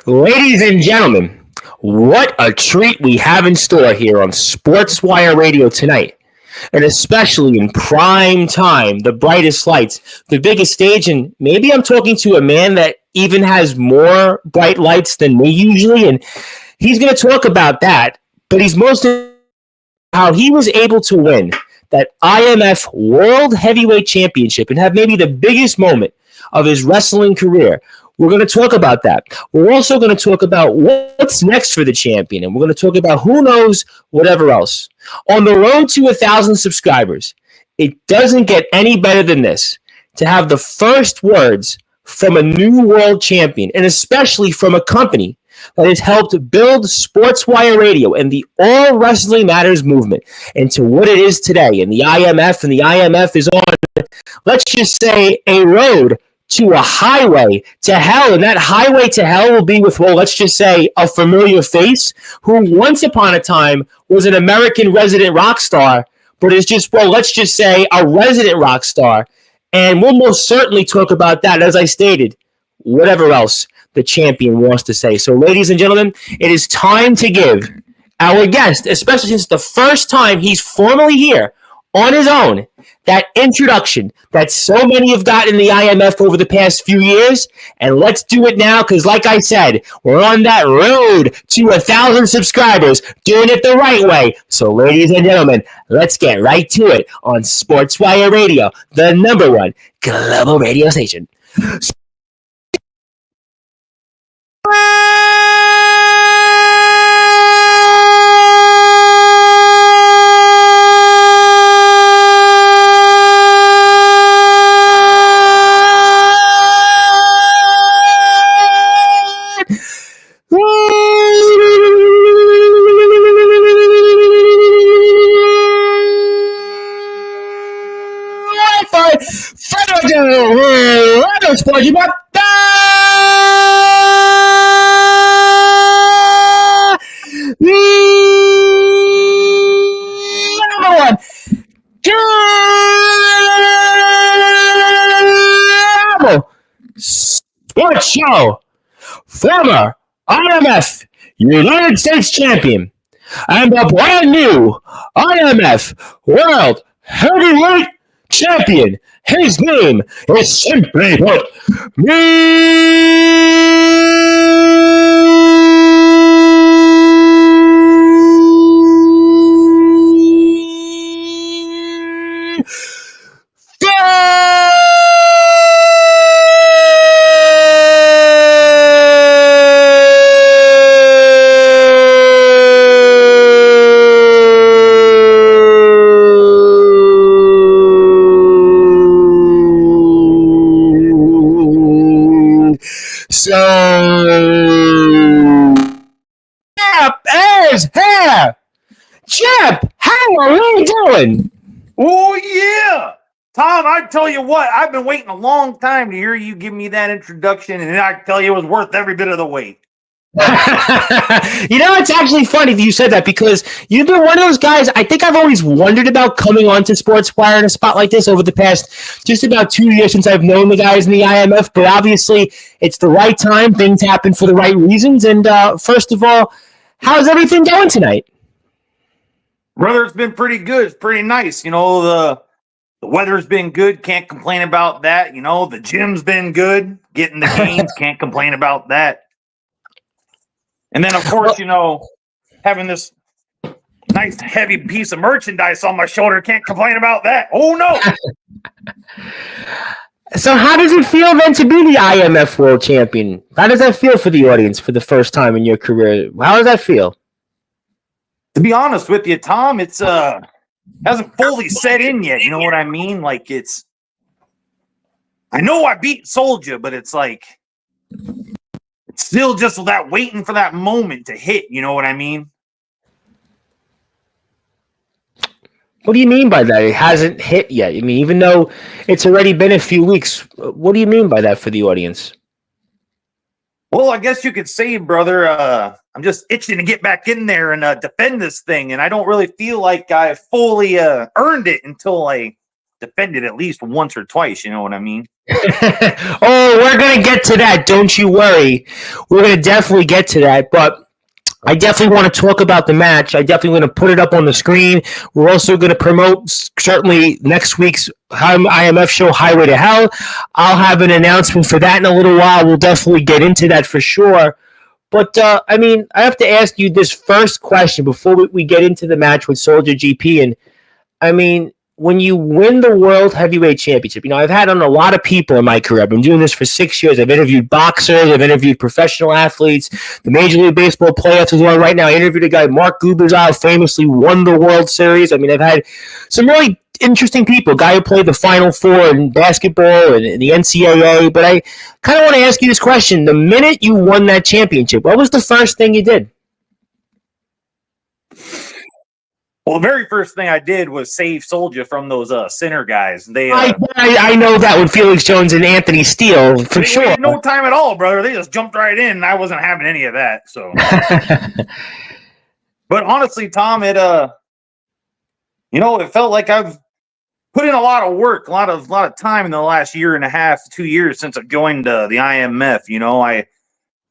Ladies and gentlemen, what a treat we have in store here on Sportswire Radio tonight. And especially in prime time, the brightest lights, the biggest stage, and maybe I'm talking to a man that even has more bright lights than me usually, and he's going to talk about that, but he's most how he was able to win that IMF World Heavyweight Championship and have maybe the biggest moment of his wrestling career. We're going to talk about that. We're also going to talk about what's next for the champion, and we're going to talk about who knows whatever else. On the road to 1,000 subscribers, it doesn't get any better than this, to have the first words from a new world champion, and especially from a company that has helped build Sportswire Radio and the All Wrestling Matters movement into what it is today. And the IMF is on, let's just say, a road to a highway to hell. And that highway to hell will be with, well, let's just say, a familiar face who once upon a time was an American resident rock star, but is just, well, let's just say, a resident rock star. And we'll most certainly talk about that, as I stated, whatever else the champion wants to say. So, ladies and gentlemen, it is time to give our guest, especially since the first time he's formally here on his own, that introduction that so many have gotten in the IMF over the past few years. And let's do it now, because like I said, we're on that road to 1,000 subscribers, doing it the right way. So, ladies and gentlemen, let's get right to it on Sportswire Radio, the #1 global radio station. Sports show, former IMF United States champion, and the brand new IMF World Heavyweight Champion. His name is simply put, Chip, how are we doing? Oh, yeah. Tom, I tell you what, I've been waiting a long time to hear you give me that introduction, and I tell you it was worth every bit of the wait. You know, it's actually funny that you said that, because you've been one of those guys I think I've always wondered about coming onto Sportswire in a spot like this over the past just about 2 years since I've known the guys in the IMF, but obviously it's the right time. Things happen for the right reasons. And first of all, how's everything going tonight? Brother, it's been pretty good. It's pretty nice. You know, the weather's been good. Can't complain about that. You know, the gym's been good. Getting the gains. Can't complain about that. And then, of course, you know, having this nice heavy piece of merchandise on my shoulder. Can't complain about that. Oh, no. So how does it feel then to be the IMF World Champion? How does that feel for the audience for the first time in your career? How does that feel? To be honest with you, Tom, it's hasn't fully set in yet. You know what I mean? Like, it's, I know I beat Soldier, but it's like, it's still just that waiting for that moment to hit. You know what I mean? What do you mean by that? It hasn't hit yet. I mean, even though it's already been a few weeks, what do you mean by that for the audience? Well, I guess you could say, brother, I'm just itching to get back in there and defend this thing, and I don't really feel like I fully earned it until I defend it at least once or twice. You know what I mean? Oh, we're going to get to that. Don't you worry. We're going to definitely get to that. But I definitely want to talk about the match. I definitely want to put it up on the screen. We're also going to promote certainly next week's IMF show, Highway to Hell. I'll have an announcement for that in a little while. We'll definitely get into that for sure. But, I mean, I have to ask you this first question before we get into the match with Soldier GP. And, I mean, when you win the World Heavyweight Championship, I've had on a lot of people in my career. I've been doing this for 6 years. I've interviewed boxers. I've interviewed professional athletes, the Major League Baseball playoffs as well. Right now, I interviewed a guy, Mark Gubezal, famously won the World Series. I mean, I've had some really interesting people, guy who played the Final Four in basketball and the NCAA. But I kind of want to ask you this question. The minute you won that championship, what was the first thing you did? Well, the very first thing I did was save Soldier from those center guys. I know that with Felix Jones and Anthony Steele, for sure. Had no time at all, brother. They just jumped right in, and I wasn't having any of that. So, but honestly, Tom, it it felt like I've put in a lot of work, a lot of time in the last year and a half, 2 years since I've joined the IMF.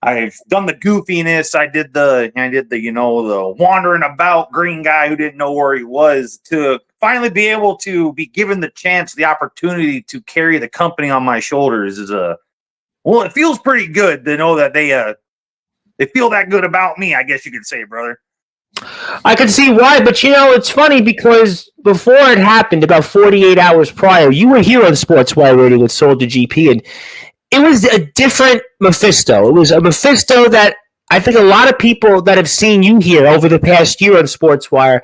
I've done the goofiness. I did the the wandering about green guy who didn't know where he was, to finally be able to be given the chance, the opportunity to carry the company on my shoulders it feels pretty good to know that they feel that good about me, I guess you could say, brother. I could see why, but it's funny because before it happened, about 48 hours prior, you were here on Sportzwire Radio with Soldier GP, and it was a different Mefisto. It was a Mefisto that I think a lot of people that have seen you here over the past year on Sportswire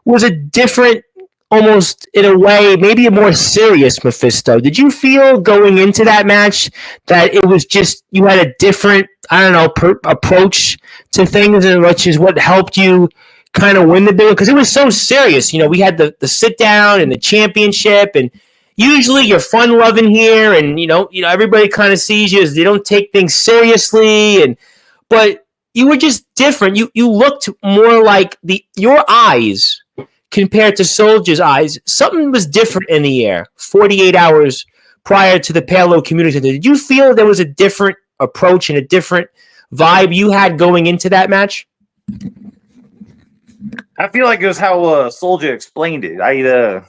was a different, almost in a way, maybe a more serious Mefisto. Did you feel going into that match that it was just you had a different, approach to things, which is what helped you kind of win the bid? Because it was so serious. We had the sit down and the championship, and usually you're fun-loving here, and everybody kind of sees you as they don't take things seriously, but you were just different. You looked more like your eyes compared to Soldier's eyes. Something was different in the air 48 hours prior to the Palo Community Center. Did you feel there was a different approach and a different vibe you had going into that match? I feel like it was how Soldier explained it. The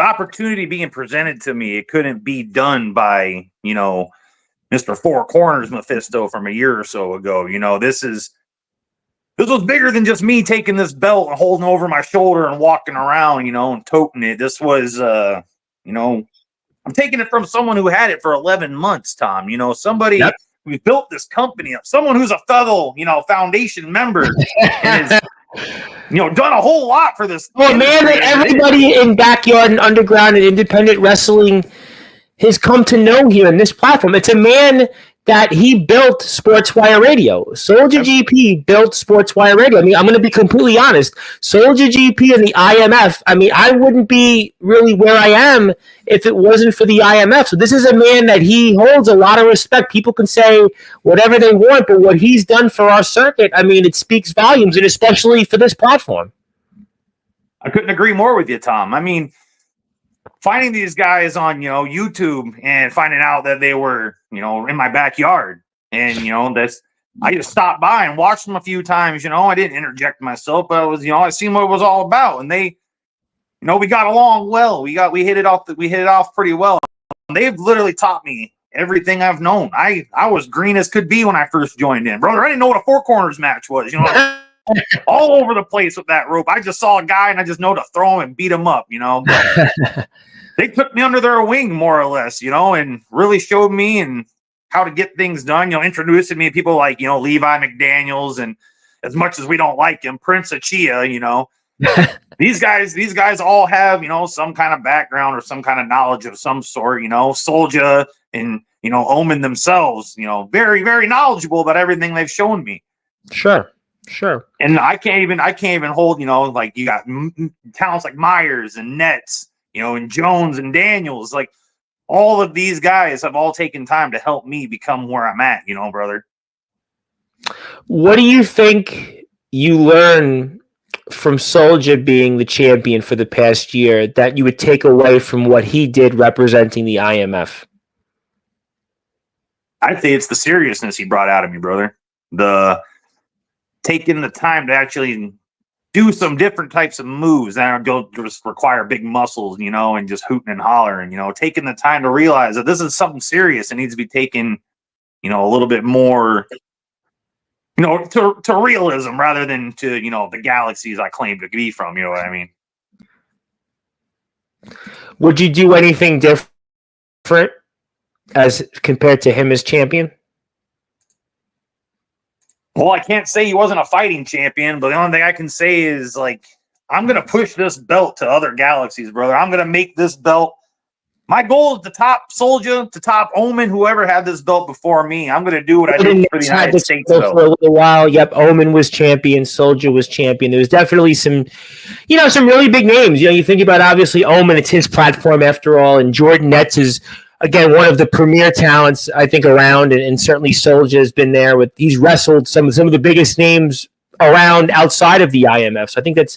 opportunity being presented to me, it couldn't be done by, Mr. Four Corners Mefisto from a year or so ago. This was bigger than just me taking this belt and holding over my shoulder and walking around, and toting it. This was, I'm taking it from someone who had it for 11 months, Tom. Somebody who built this company up, someone who's a fellow, foundation member and is done a whole lot for this. Well, man, that everybody in backyard and underground and independent wrestling has come to know here in this platform. It's a man that he built Sportswire Radio. Soldier GP built Sportswire Radio. I mean, I'm going to be completely honest. Soldier GP and the IMF, I wouldn't be really where I am if it wasn't for the IMF. So this is a man that he holds a lot of respect. People can say whatever they want, but what he's done for our circuit, it speaks volumes, and especially for this platform. I couldn't agree more with you, Tom. Finding these guys on, YouTube and finding out that they were, in my backyard, and, I just stopped by and watched them a few times. I didn't interject myself, but I seen what it was all about, and they, we got along well. We hit it off pretty well. They've literally taught me everything I've known. I was green as could be when I first joined in, brother. I didn't know what a Four Corners match was, all over the place with that rope. I just saw a guy and I just know to throw him and beat him up, But they took me under their wing, more or less, and really showed me and how to get things done, introducing me to people like, Levi McDaniels, and as much as we don't like him, Prince Achia, these guys all have, some kind of background or some kind of knowledge of some sort, Soldier and, Omen themselves, very, very knowledgeable about everything they've shown me. Sure. And I can't even hold, like you got talents like Myers and Nets, and Jones and Daniels, like all of these guys have all taken time to help me become where I'm at, brother. What do you think you learn from Soldier being the champion for the past year that you would take away from what he did representing the IMF? I'd say it's the seriousness he brought out of me, brother. The taking the time to actually do some different types of moves that don't just require big muscles, and just hooting and hollering, taking the time to realize that this is something serious and needs to be taken, a little bit more, to realism rather than to, the galaxies I claim to be from, you know what I mean? Would you do anything different as compared to him as champion? Well, I can't say he wasn't a fighting champion, but the only thing I can say is, I'm going to push this belt to other galaxies, brother. I'm going to make this belt. My goal is to top Soldier, to top Omen, whoever had this belt before me. I'm going to do what I did for the United States belt. For a little while. Yep, Omen was champion, Soldier was champion. There was definitely some really big names. You think about, obviously, Omen, it's his platform after all, and Jordan Netz is, again, one of the premier talents, I think, around, and certainly Soldier has been there. He's wrestled some of the biggest names around outside of the IMF. So I think that's,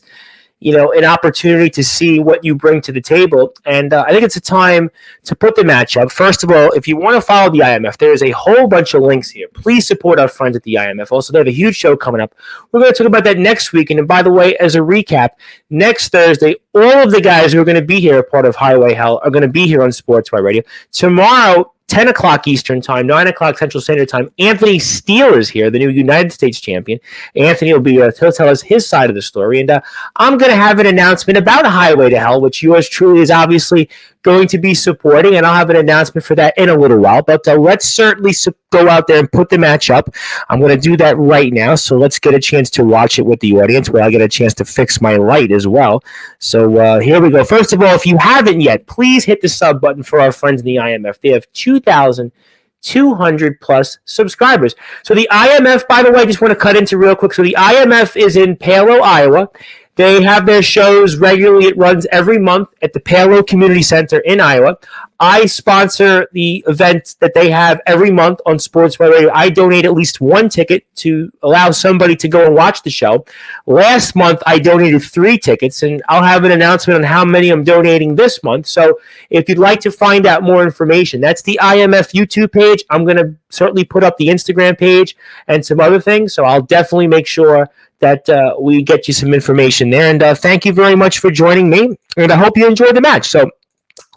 an opportunity to see what you bring to the table. And I think it's a time to put the match up. First of all, if you want to follow the IMF, there is a whole bunch of links here. Please support our friends at the IMF. Also, they have a huge show coming up. We're going to talk about that next week. And by the way, as a recap, next Thursday, all of the guys who are going to be here, part of Highway Hell, are going to be here on Sportswire Radio. Tomorrow, 10 o'clock Eastern Time, 9 o'clock Central Standard Time, Anthony Steele is here, the new United States champion. Anthony will be he'll tell us his side of the story. And I'm going to have an announcement about Highway to Hell, which yours truly is obviously going to be supporting, and I'll have an announcement for that in a little while. But let's certainly go out there and put the match up. I'm going to do that right now, so let's get a chance to watch it with the audience, where I get a chance to fix my light as well. So here we go. First of all, if you haven't yet, please hit the sub button for our friends in the IMF. They have 2,200 plus subscribers. So the IMF, by the way, just want to cut into real quick. So the IMF is in Palo, Iowa. They have their shows regularly. It runs every month at the Palo Community Center in Iowa. I sponsor the event that they have every month on Sportswire Radio. I donate at least one ticket to allow somebody to go and watch the show. Last month, I donated 3 tickets, and I'll have an announcement on how many I'm donating this month. So if you'd like to find out more information, that's the IMF YouTube page. I'm going to certainly put up the Instagram page and some other things, so I'll definitely make sure that we get you some information there. And thank you very much for joining me, and I hope you enjoyed the match. So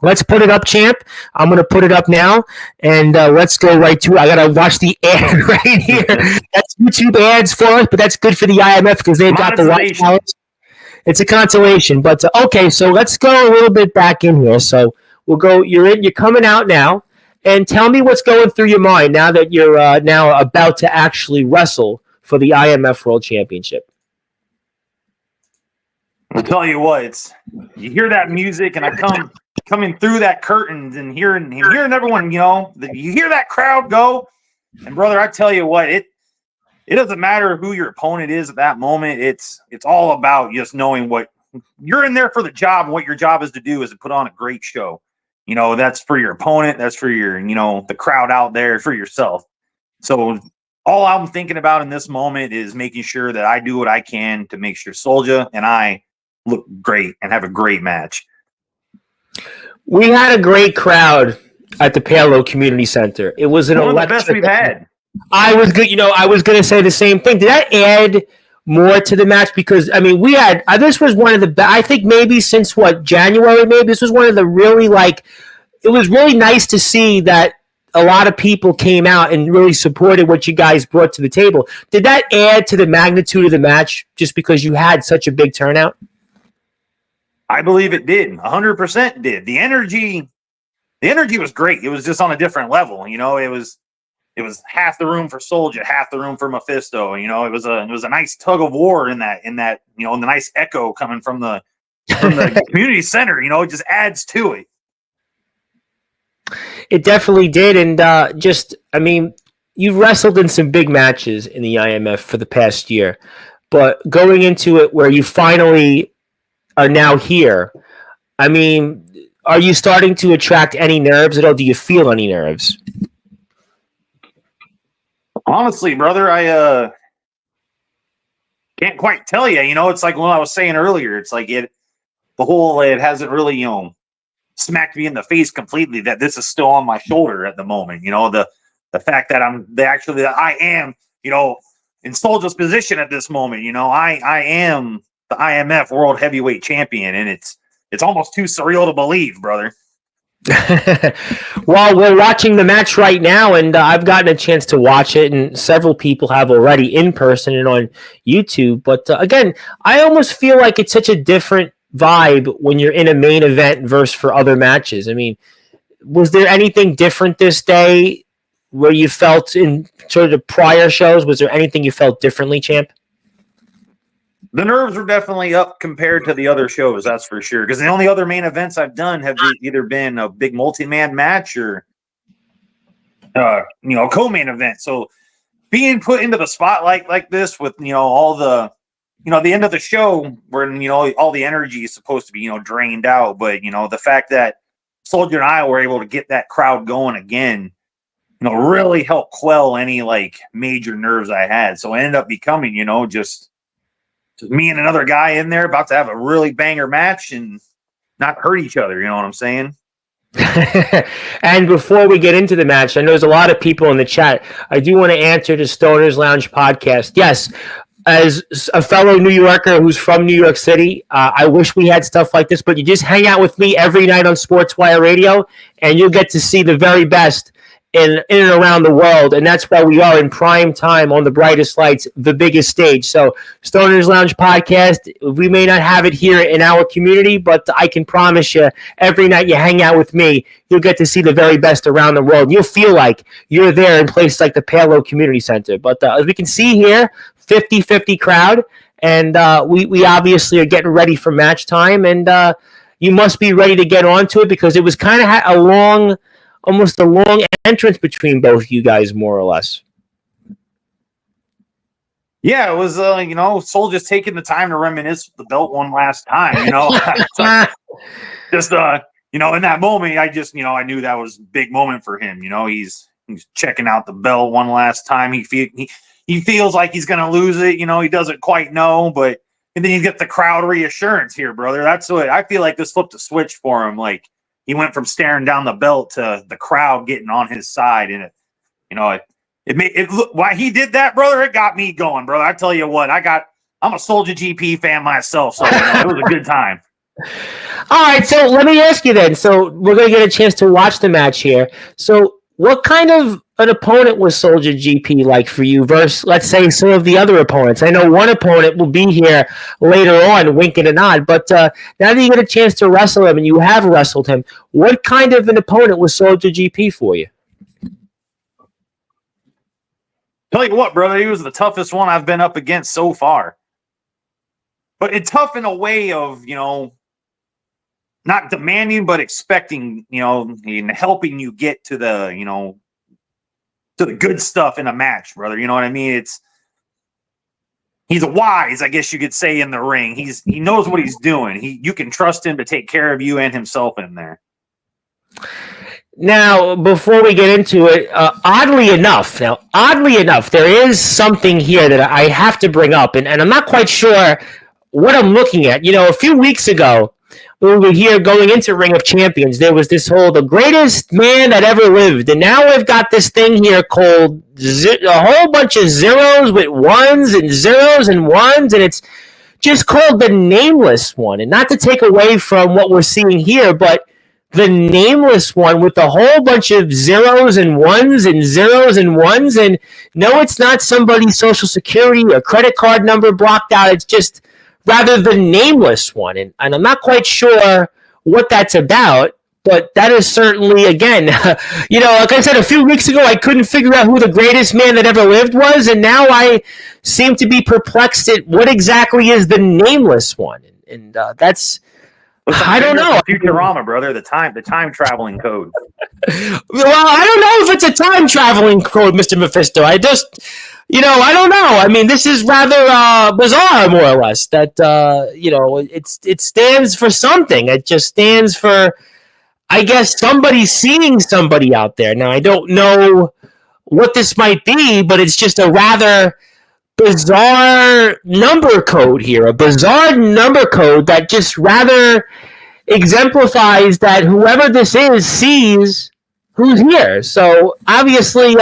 let's put it up, champ. I'm going to put it up now, and let's go right to it. I got to watch the ad right here. That's YouTube ads for us, but that's good for the IMF because they've got the watch hours. It's a consolation. But, okay, so let's go a little bit back in here. So we'll go. You're coming out now, and tell me what's going through your mind now that you're now about to actually wrestle for the IMF World Championship. I'll tell you what, you hear that music, and I coming through that curtain and hearing everyone, you hear that crowd go, and brother, I tell you what, it doesn't matter who your opponent is at that moment. It's all about just knowing what you're in there for the job, and what your job is to do is to put on a great show. That's for your opponent, that's for your, the crowd out there, for yourself. So all I'm thinking about in this moment is making sure that I do what I can to make sure Soldier and I look great and have a great match. We had a great crowd at the Palo Community Center. It was one of the best we've had. I was good. I was going to say the same thing. Did that add more to the match? Because we had this was one of the best. I think maybe since January. Maybe this was one of the really it was really nice to see that a lot of people came out and really supported what you guys brought to the table. Did that add to the magnitude of the match just because you had such a big turnout? I believe it did. 100% did. The energy was great. It was just on a different level. It was half the room for Soldier, half the room for Mefisto. It was a nice tug of war in that, the nice echo coming from the community center. It just adds to it. It definitely did. And you've wrestled in some big matches in the IMF for the past year, but going into it where you finally are now here, are you starting to attract any nerves at all? Do you feel any nerves? Honestly, brother, I can't quite tell you. It's like what I was saying earlier. It's like it hasn't really, smacked me in the face completely that this is still on my shoulder at the moment. The fact that I am, in Soldier's position at this moment. I am the IMF World Heavyweight Champion, and it's almost too surreal to believe, brother. Well, we're watching the match right now, and I've gotten a chance to watch it, and several people have already in person and on YouTube. But again, I almost feel like it's such a different vibe when you're in a main event versus for other matches. I mean, was there anything different this day where you felt in sort of the prior shows? Was there anything you felt differently, champ? The nerves were definitely up compared to the other shows, that's for sure. Because the only other main events I've done have either been a big multi-man match or, co-main event. So being put into the spotlight like this with, all the, the end of the show where, all the energy is supposed to be, drained out. But, the fact that Soldier and I were able to get that crowd going again, really helped quell any, major nerves I had. So it ended up becoming, just me and another guy in there about to have a really banger match and not hurt each other. You know what I'm saying? And before we get into the match, I know there's a lot of people in the chat. I do want to answer the Stoners Lounge podcast. Yes, as a fellow New Yorker who's from New York City, I wish we had stuff like this, but you just hang out with me every night on Sportswire Radio, and you'll get to see the very best in and around the world, and that's why we are in prime time on the brightest lights, the biggest stage. So Stoners Lounge podcast, we may not have it here in our community, but I can promise you every night you hang out with me, you'll get to see the very best around the world. You'll feel like you're there in places like the Palo Community Center. But as we can see here, 50-50 crowd, and we obviously are getting ready for match time, and you must be ready to get onto it because it was kind of almost a long entrance between both you guys, more or less. Yeah, it was, Soul just taking the time to reminisce the belt one last time, just, in that moment, I knew that was a big moment for him. He's checking out the belt one last time. He feels like he's going to lose it. He doesn't quite know, and then you get the crowd reassurance here, brother. That's what I feel like this flipped a switch for him. Like, he went from staring down the belt to the crowd getting on his side, and it made it look. Why he did that, brother? It got me going, brother. I tell you what, I'm a Soldier GP fan myself, so it was a good time. All right, so let me ask you then. So we're gonna get a chance to watch the match here. So what kind of an opponent was Soldier GP like for you versus, let's say, some of the other opponents? I know one opponent will be here later on, winking and nod, but now that you get a chance to wrestle him, and you have wrestled him, what kind of an opponent was Soldier GP for you? Tell you what, brother, he was the toughest one I've been up against so far. But it's tough in a way of, not demanding, but expecting, and helping you get to the, to the good stuff in a match, brother. You know what I mean? He's wise, I guess you could say, in the ring. He knows what he's doing. You can trust him to take care of you and himself in there. Now, before we get into it, oddly enough, there is something here that I have to bring up, and I'm not quite sure what I'm looking at. A few weeks ago, when we were here going into Ring of Champions, there was this the greatest man that ever lived. And now we've got this thing here called a whole bunch of zeros with ones and zeros and ones, and it's just called the Nameless One. And not to take away from what we're seeing here, but the Nameless One with a whole bunch of zeros and ones and zeros and ones. And no, it's not somebody's social security or credit card number blocked out. It's just rather the Nameless One. And I'm not quite sure what that's about, but that is certainly, again, like I said, a few weeks ago, I couldn't figure out who the greatest man that ever lived was, and now I seem to be perplexed at what exactly is the Nameless One. And that's, I don't know. Futurama, brother, the time traveling code. Well, I don't know if it's a time traveling code, Mr. Mefisto. I just... I don't know. I mean, this is rather bizarre, more or less, that, it stands for something. It just stands for, I guess, somebody seeing somebody out there. Now, I don't know what this might be, but it's just a rather bizarre number code here, a bizarre number code that just rather exemplifies that whoever this is sees who's here. So obviously,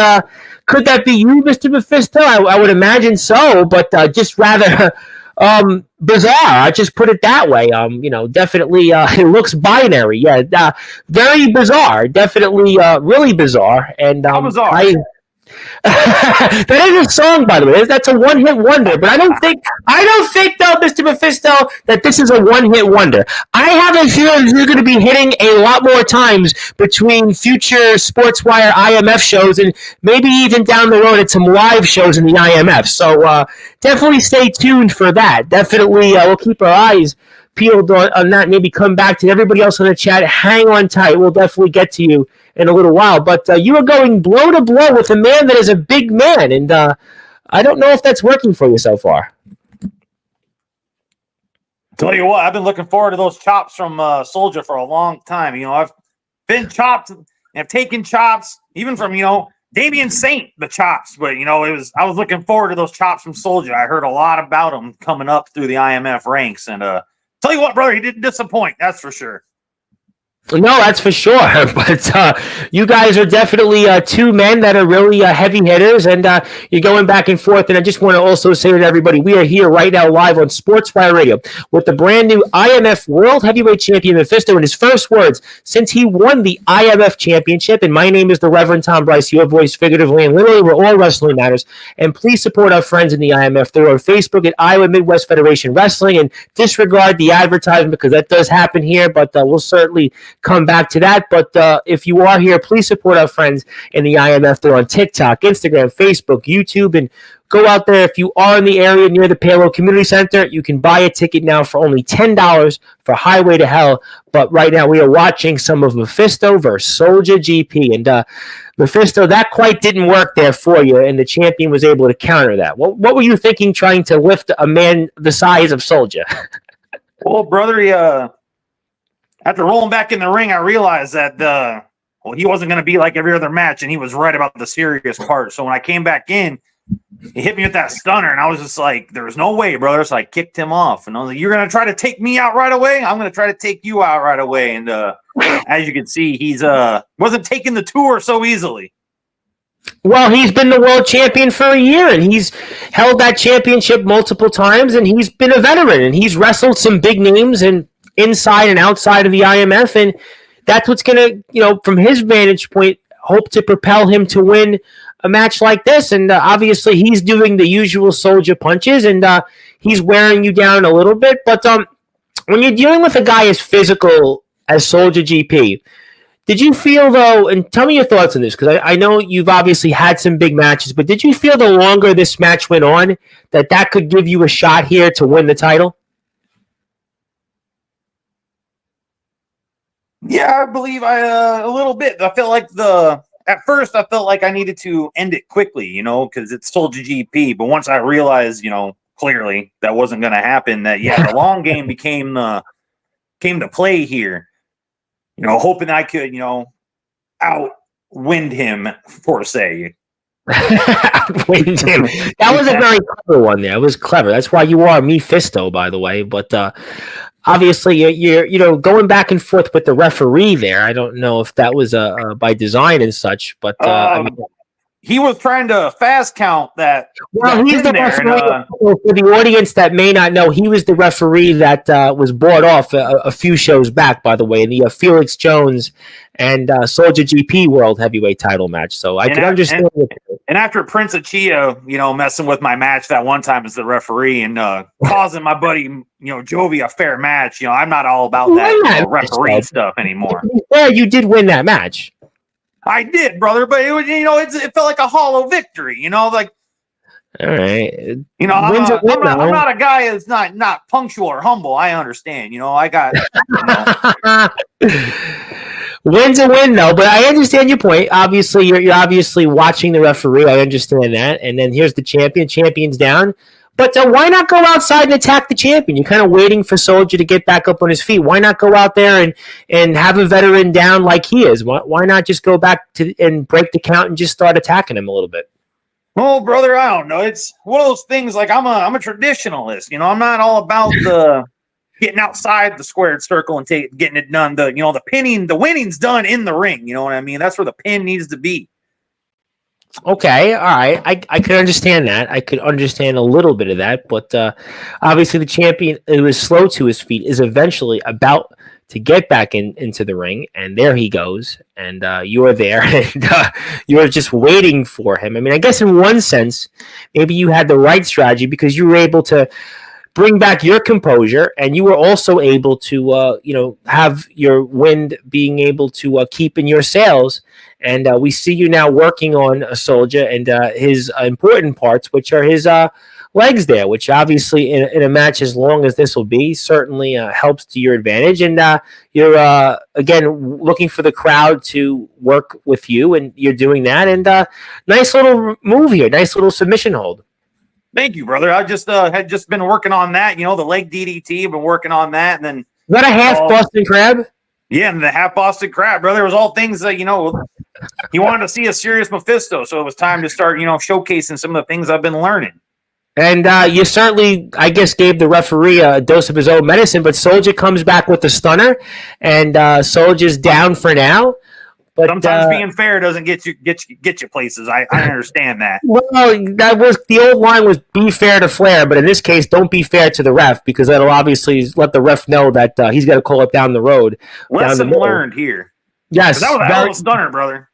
could that be you, Mr. Mefisto? I would imagine so, but just rather bizarre. I just put it that way. Definitely, it looks binary. Yeah, very bizarre. Definitely, really bizarre. And How bizarre? That is a song, by the way. That's a one-hit wonder. But I don't think, though, Mr. Mefisto, that this is a one-hit wonder. I have a feeling you're going to be hitting a lot more times between future Sportswire IMF shows and maybe even down the road at some live shows in the IMF. So definitely stay tuned for that. Definitely, we'll keep our eyes peeled on that. Maybe come back to everybody else in the chat. Hang on tight. We'll definitely get to you in a little while. But you are going blow to blow with a man that is a big man, and I don't know if that's working for you so far. Tell you what, I've been looking forward to those chops from Soldier for a long time. I've been chopped and I've taken chops, even from Damian Saint, the chops. But I was looking forward to those chops from Soldier. I heard a lot about him coming up through the IMF ranks, and tell you what, brother, he didn't disappoint. That's for sure. No, that's for sure. But you guys are definitely two men that are really heavy hitters, and you're going back and forth. And I just want to also say to everybody, we are here right now live on Sportswire Radio with the brand new IMF World Heavyweight Champion Mefisto. In his first words since he won the IMF Championship, and my name is the Reverend Tom Bryce, your voice figuratively and literally where all wrestling matters. And please support our friends in the IMF. They're on Facebook at Iowa Midwest Federation Wrestling, and disregard the advertisement because that does happen here, but we'll certainly come back to that. But if you are here, please support our friends in the IMF. They're on TikTok, Instagram, Facebook, YouTube, and go out there. If you are in the area near the Palo Community Center, you can buy a ticket now for only $10 for Highway to Hell. But right now we are watching some of Mefisto versus Soldier GP. And Mefisto, that quite didn't work there for you, and the champion was able to counter that. What were you thinking trying to lift a man the size of Soldier? Well, brother, after rolling back in the ring, I realized that he wasn't going to be like every other match, and he was right about the serious part. So when I came back in, he hit me with that stunner, and I was just like, there's no way, brother. So I kicked him off, and I was like, you're going to try to take me out right away? I'm going to try to take you out right away. And as you can see, he's wasn't taking the tour so easily. Well, he's been the world champion for a year, and he's held that championship multiple times, and he's been a veteran, and he's wrestled some big names and inside and outside of the IMF, and that's what's going to, from his vantage point, hope to propel him to win a match like this. And obviously he's doing the usual Soldier punches, and he's wearing you down a little bit. But when you're dealing with a guy as physical as Soldier GP, did you feel, though, and tell me your thoughts on this, because I know you've obviously had some big matches, but did you feel the longer this match went on that could give you a shot here to win the title? Yeah, I believe a little bit. I felt like at first I felt like I needed to end it quickly, because it's Soldier GP. But once I realized, clearly that wasn't going to happen, that, the long game came to play here, hoping I could, outwind him, per se. Outwind him. That was a very clever one there. It was clever. That's why you are Mefisto, by the way. But obviously, you're going back and forth with the referee there. I don't know if that was by design and such, but he was trying to fast count that. Well, he's the referee. For the audience that may not know, he was the referee that was brought off a few shows back, by the way, in the Felix Jones and Soldier GP World Heavyweight Title match. So I can understand. And after Prince of Chia, messing with my match that one time as the referee and causing my buddy, Jovi a fair match, I'm not all about that referee stuff anymore. Yeah, you did win that match. I did, brother, but it was, it felt like a hollow victory, like. All right. I'm not a guy that's not punctual or humble. I understand. I got. Win's a win, though, but I understand your point. Obviously, you're obviously watching the referee. I understand that. And then here's the champion. Champion's down. But why not go outside and attack the champion? You're kind of waiting for Soldier to get back up on his feet. Why not go out there and have a veteran down like he is? Why not just go back and break the count and just start attacking him a little bit? Oh, brother, I don't know. It's one of those things. Like I'm a traditionalist. I'm not all about the getting outside the squared circle and getting it done. The pinning, the winning's done in the ring. You know what I mean? That's where the pin needs to be. Okay, all right. I could understand that. I could understand a little bit of that, but obviously the champion who is slow to his feet is eventually about to get back into the ring, and there he goes, and you are there, and you are just waiting for him. I mean, I guess in one sense, maybe you had the right strategy because you were able to bring back your composure, and you were also able to, have your wind being able to keep in your sails. And we see you now working on a soldier and his important parts, which are his legs there, which obviously in a match as long as this will be certainly helps to your advantage. And you're again looking for the crowd to work with you, and you're doing that. And nice little move here, nice little submission hold. Thank you, brother. I just had just been working on that. The leg DDT. I've been working on that, and then is that a half Boston Crab? Yeah, and the half Boston Crab, brother. It was all things that he wanted to see a serious Mefisto, so it was time to start showcasing some of the things I've been learning. And you certainly, I guess, gave the referee a dose of his own medicine. But Soldier comes back with the stunner, and Soldier's down for now. But sometimes being fair doesn't get you places. I understand that. Well, that was the old line was be fair to Flair, but in this case, don't be fair to the ref because that'll obviously let the ref know that he's got to call it down the road. Lesson learned here. Yes, that was a hell of a stunner, brother.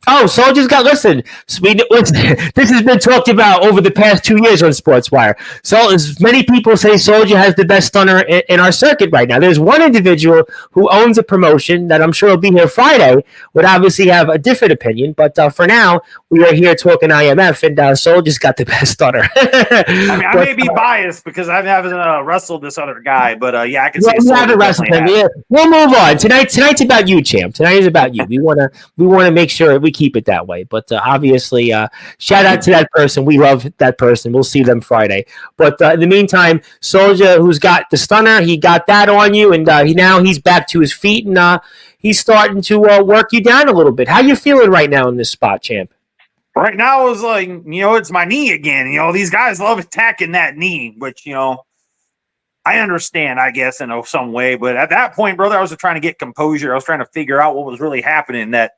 Oh, Soldier's got listen. This has been talked about over the past 2 years on Sportswire. So, as many people say, Soldier has the best stunner in our circuit right now. There's one individual who owns a promotion that I'm sure will be here Friday. Would obviously have a different opinion, but for now, we are here talking IMF, and Soldier's got the best stunner. I may be biased because I haven't wrestled this other guy, but yeah, I can say you haven't wrestled him. Yeah. We'll move on. Tonight's about you, champ. Tonight is about you. We want to make sure we keep it that way. But obviously, shout out to that person. We love that person. We'll see them Friday. But in the meantime, Soldier, who's got the stunner, he got that on you, and he's back to his feet, and he's starting to work you down a little bit. How you feeling right now in this spot, champ? Right now, it was like, it's my knee again. These guys love attacking that knee, which, I understand, I guess, in some way. But at that point, brother, I was trying to get composure. I was trying to figure out what was really happening. That,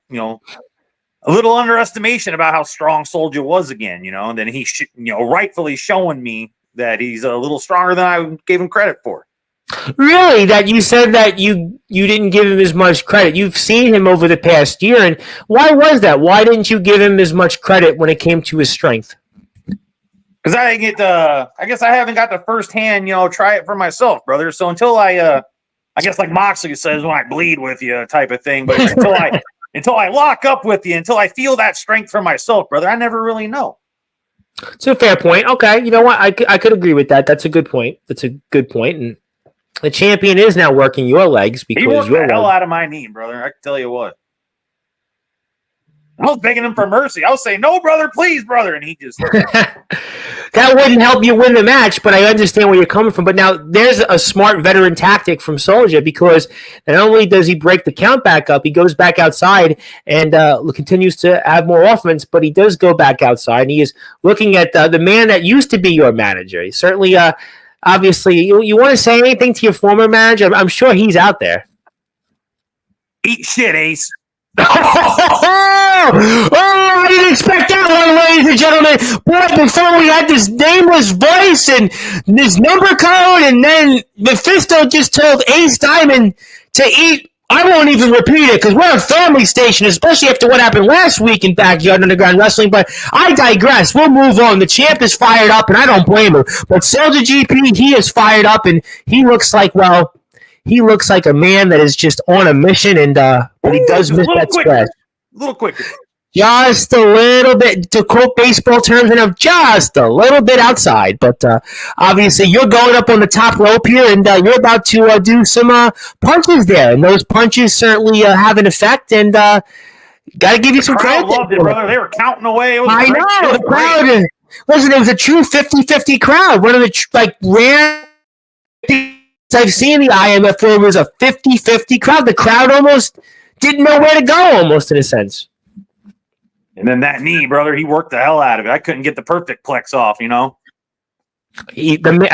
a little underestimation about how strong Soldier was again, and then he, rightfully showing me that he's a little stronger than I gave him credit for. Really? That you said that you didn't give him as much credit. You've seen him over the past year, and why was that? Why didn't you give him as much credit when it came to his strength? Because I guess I haven't got the firsthand, try it for myself, brother. So until I guess like Moxley says, when I bleed with you type of thing, but until I lock up with you, until I feel that strength for myself, brother, I never really know. It's a fair point. Okay, you know what? I could agree with that. That's a good point. And the champion is now working your legs because he worked the hell out of my knee, brother. I can tell you what. I was begging him for mercy. I was saying, "No, brother, please, brother," and he just that wouldn't help you win the match. But I understand where you're coming from. But now there's a smart veteran tactic from Soldier because not only does he break the count back up, he goes back outside and continues to have more offense. But he does go back outside, and he is looking at the man that used to be your manager. He certainly. Obviously, you want to say anything to your former manager? I'm sure he's out there. Eat shit, Ace. I didn't expect that one, ladies and gentlemen. Boy, before we had this nameless voice and this number code, and then Mefisto just told Ace Diamond to eat. I won't even repeat it because we're a family station, especially after what happened last week in Backyard Underground Wrestling. But I digress. We'll move on. The champ is fired up, and I don't blame him. But Soldier GP, he is fired up, and he looks like a man that is just on a mission, and but he does miss that scratch. A little quicker. Just a little bit, to quote baseball terms, and just a little bit outside. But obviously, you're going up on the top rope here, and you're about to do some punches there. And those punches certainly have an effect, and got to give you some credit. Loved it, brother. They were counting away. It was I know. The crowd, listen, it was a true 50-50 crowd. One of the rare I've seen the IMF where it was a 50-50 crowd. The crowd almost didn't know where to go, almost in a sense. And then that knee, brother, he worked the hell out of it. I couldn't get the perfect plex off, The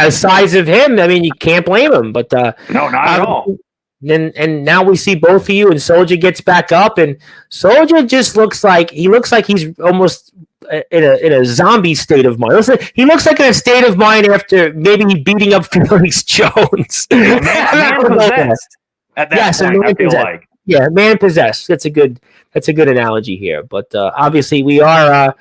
size of him, I mean, you can't blame him. But no, not at all. And now we see both of you, and Soldier gets back up, and Soldier just looks like he's almost in a zombie state of mind. He looks like in a state of mind after maybe beating up Felix Jones. Man possessed at that point, I feel like. Yeah, man possessed. That's a good analogy here. But obviously, we are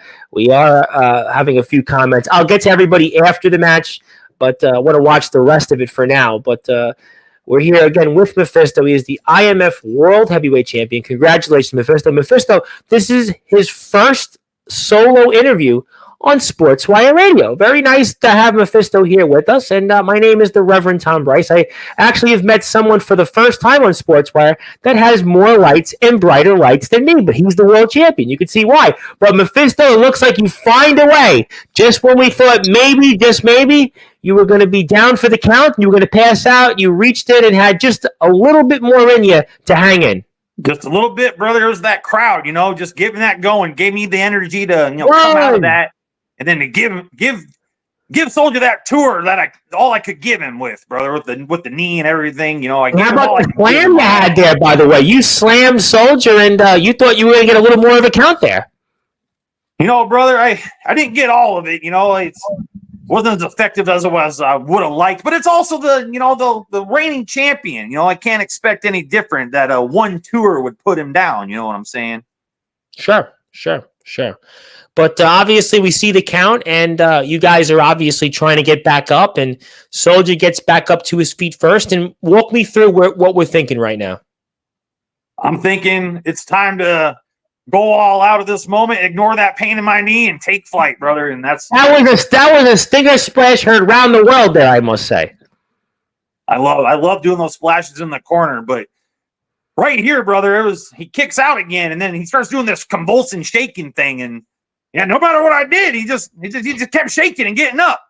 having a few comments. I'll get to everybody after the match, but I want to watch the rest of it for now. But we're here again with Mefisto. He is the IMF World Heavyweight Champion. Congratulations, Mefisto. Mefisto, this is his first solo interview on Sportswire Radio. Very nice to have Mefisto here with us. And my name is the Reverend Tom Bryce. I actually have met someone for the first time on Sportswire that has more lights and brighter lights than me, but he's the world champion. You can see why. But Mefisto, it looks like you find a way. Just when we thought maybe, just maybe, you were going to be down for the count, you were going to pass out, you reached in and had just a little bit more in you to hang in. Just a little bit, brother. It was that crowd, just getting that going, gave me the energy to, come out of that. And then to give Soldier that tour that all I could give him with, brother, with the knee and everything, I gave How him all about the slam you had there, by the way? You slammed Soldier, and you thought you were going to get a little more of a count there. Brother, I didn't get all of it. It wasn't as effective as I would have liked, but it's also the reigning champion. I can't expect any different that one tour would put him down. You know what I'm saying? Sure. But obviously, we see the count, and you guys are obviously trying to get back up, and Soldier gets back up to his feet first. And walk me through what we're thinking right now. I'm thinking it's time to go all out of this moment, ignore that pain in my knee, and take flight, brother. And that was a stinger splash heard around the world there, I must say. I love doing those splashes in the corner, but right here, brother, he kicks out again, and then he starts doing this convulsing shaking thing, and yeah, no matter what I did, he just kept shaking and getting up.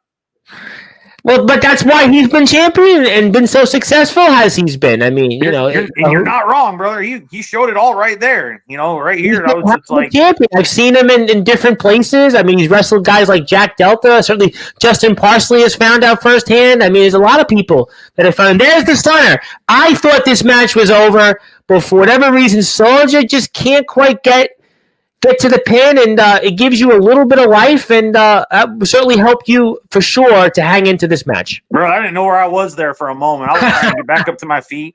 Well, but that's why he's been champion and been so successful as he's been. I mean, you're not wrong, brother. He showed it all right there. Right here, I was just like champion. I've seen him in different places. I mean, he's wrestled guys like Jack Delta. Certainly, Justin Parsley has found out firsthand. I mean, there's a lot of people that have found. There's the stunner. I thought this match was over, but for whatever reason, Soldier just can't quite get to the pin, and it gives you a little bit of life, and that certainly helped you for sure to hang into this match. Bro, I didn't know where I was there for a moment. I was trying to get back up to my feet.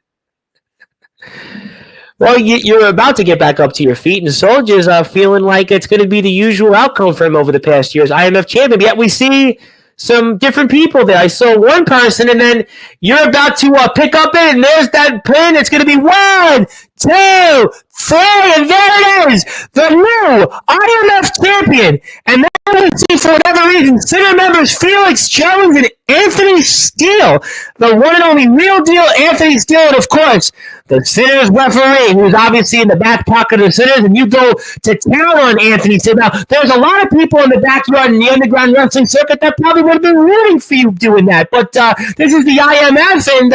Well, you're about to get back up to your feet, and Soldier's feeling like it's going to be the usual outcome for him over the past years. IMF champion, yet we see some different people there. I saw one person, and then you're about to pick up it, and there's that pin. It's going to be 1, 2, 3, and there it is, the new IMF champion. And then we see, for whatever reason, center members Felix Jones and Anthony Steele, the one and only real deal Anthony Steele, and of course, the Sinners referee, who's obviously in the back pocket of the Sinners, and you go to town on Anthony Steele. Now, there's a lot of people in the backyard in the underground wrestling circuit that probably would have been rooting for you doing that, but this is the IMF, and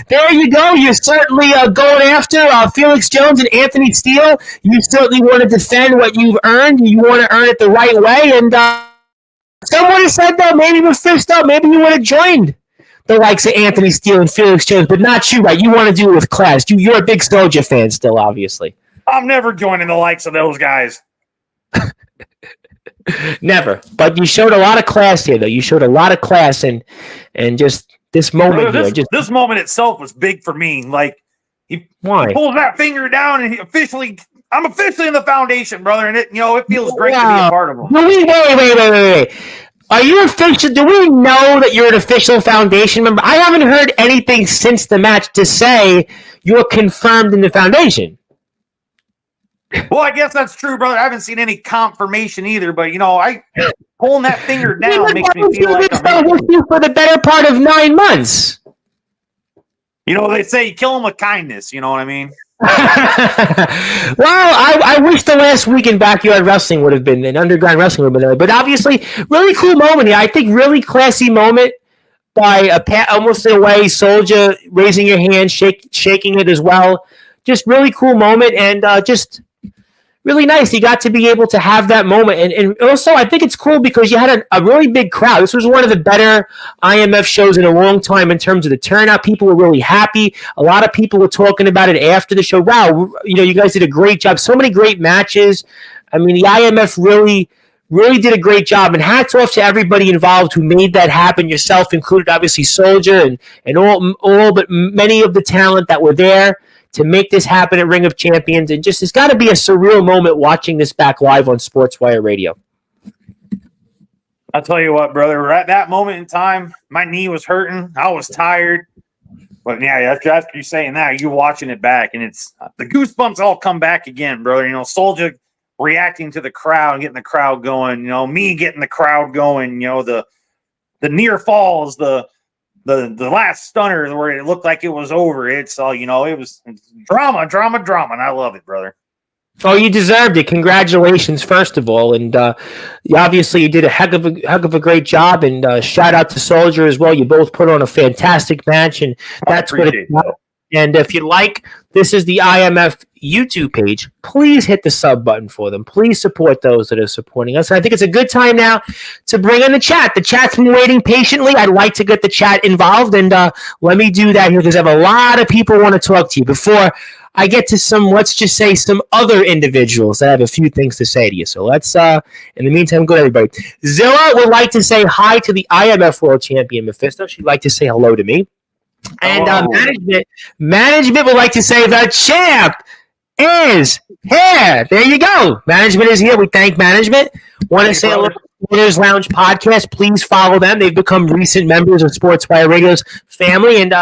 there you go. You're certainly going after Felix Jones and Anthony Steele. You certainly want to defend what you've earned. You want to earn it the right way, and someone said that maybe Mefisto, maybe you would have joined the likes of Anthony Steele and Felix Jones, but not you, right? You want to do it with class. You're a big Soldier fan still, obviously. I'm never joining the likes of those guys. Never. But you showed a lot of class here, though. You showed a lot of class, and just this moment this moment itself was big for me. Like, he pulls that finger down, and I'm officially in the foundation, brother, and it feels great to be a part of them. Wait. Are you official? Do we know that you're an official foundation member? I haven't heard anything since the match to say you're confirmed in the foundation. Well, I guess that's true, brother. I haven't seen any confirmation either, but I pulling that finger down makes me feel like I'm with you for the better part of 9 months. They say you kill them with kindness. You know what I mean? Well, I wish the last week in backyard wrestling would have been an underground wrestling would have been there, but obviously, really cool moment here. I think really classy moment by almost in a way, Soldier raising your hand, shaking it as well. Just really cool moment, and just really nice. You got to be able to have that moment. And also, I think it's cool because you had a really big crowd. This was one of the better IMF shows in a long time in terms of the turnout. People were really happy. A lot of people were talking about it after the show. Wow, you guys did a great job. So many great matches. I mean, the IMF really did a great job. And hats off to everybody involved who made that happen, yourself included, obviously Soldier and all but many of the talent that were there to make this happen at Ring of Champions. And just, it's got to be a surreal moment watching this back live on Sportswire Radio. I'll tell you what, brother, at that moment in time, my knee was hurting. I was tired. But yeah, after you saying that, you watching it back, and it's the goosebumps all come back again, brother. Soldier reacting to the crowd, getting the crowd going, me getting the crowd going, the near falls, the last stunner where it looked like it was over. It's all, it was drama, and I love it, brother. Oh, you deserved it. Congratulations, first of all. And obviously you did a heck of a great job. And shout out to Soldier as well. You both put on a fantastic match, and that's what it's about. And if you like, this is the IMF YouTube page. Please hit the sub button for them. Please support those that are supporting us. And I think it's a good time now to bring in the chat. The chat's been waiting patiently. I'd like to get the chat involved, and let me do that here because I have a lot of people who want to talk to you. Before I get to some other individuals that have a few things to say to you. So let's, in the meantime, good everybody. Zilla would like to say hi to the IMF World Champion, Mefisto. She'd like to say hello to me. And management would like to say the champ is here. There you go. Management is here. We thank management. Want to say a little Winners Lounge podcast. Please follow them. They've become recent members of Sportswire Radio's family and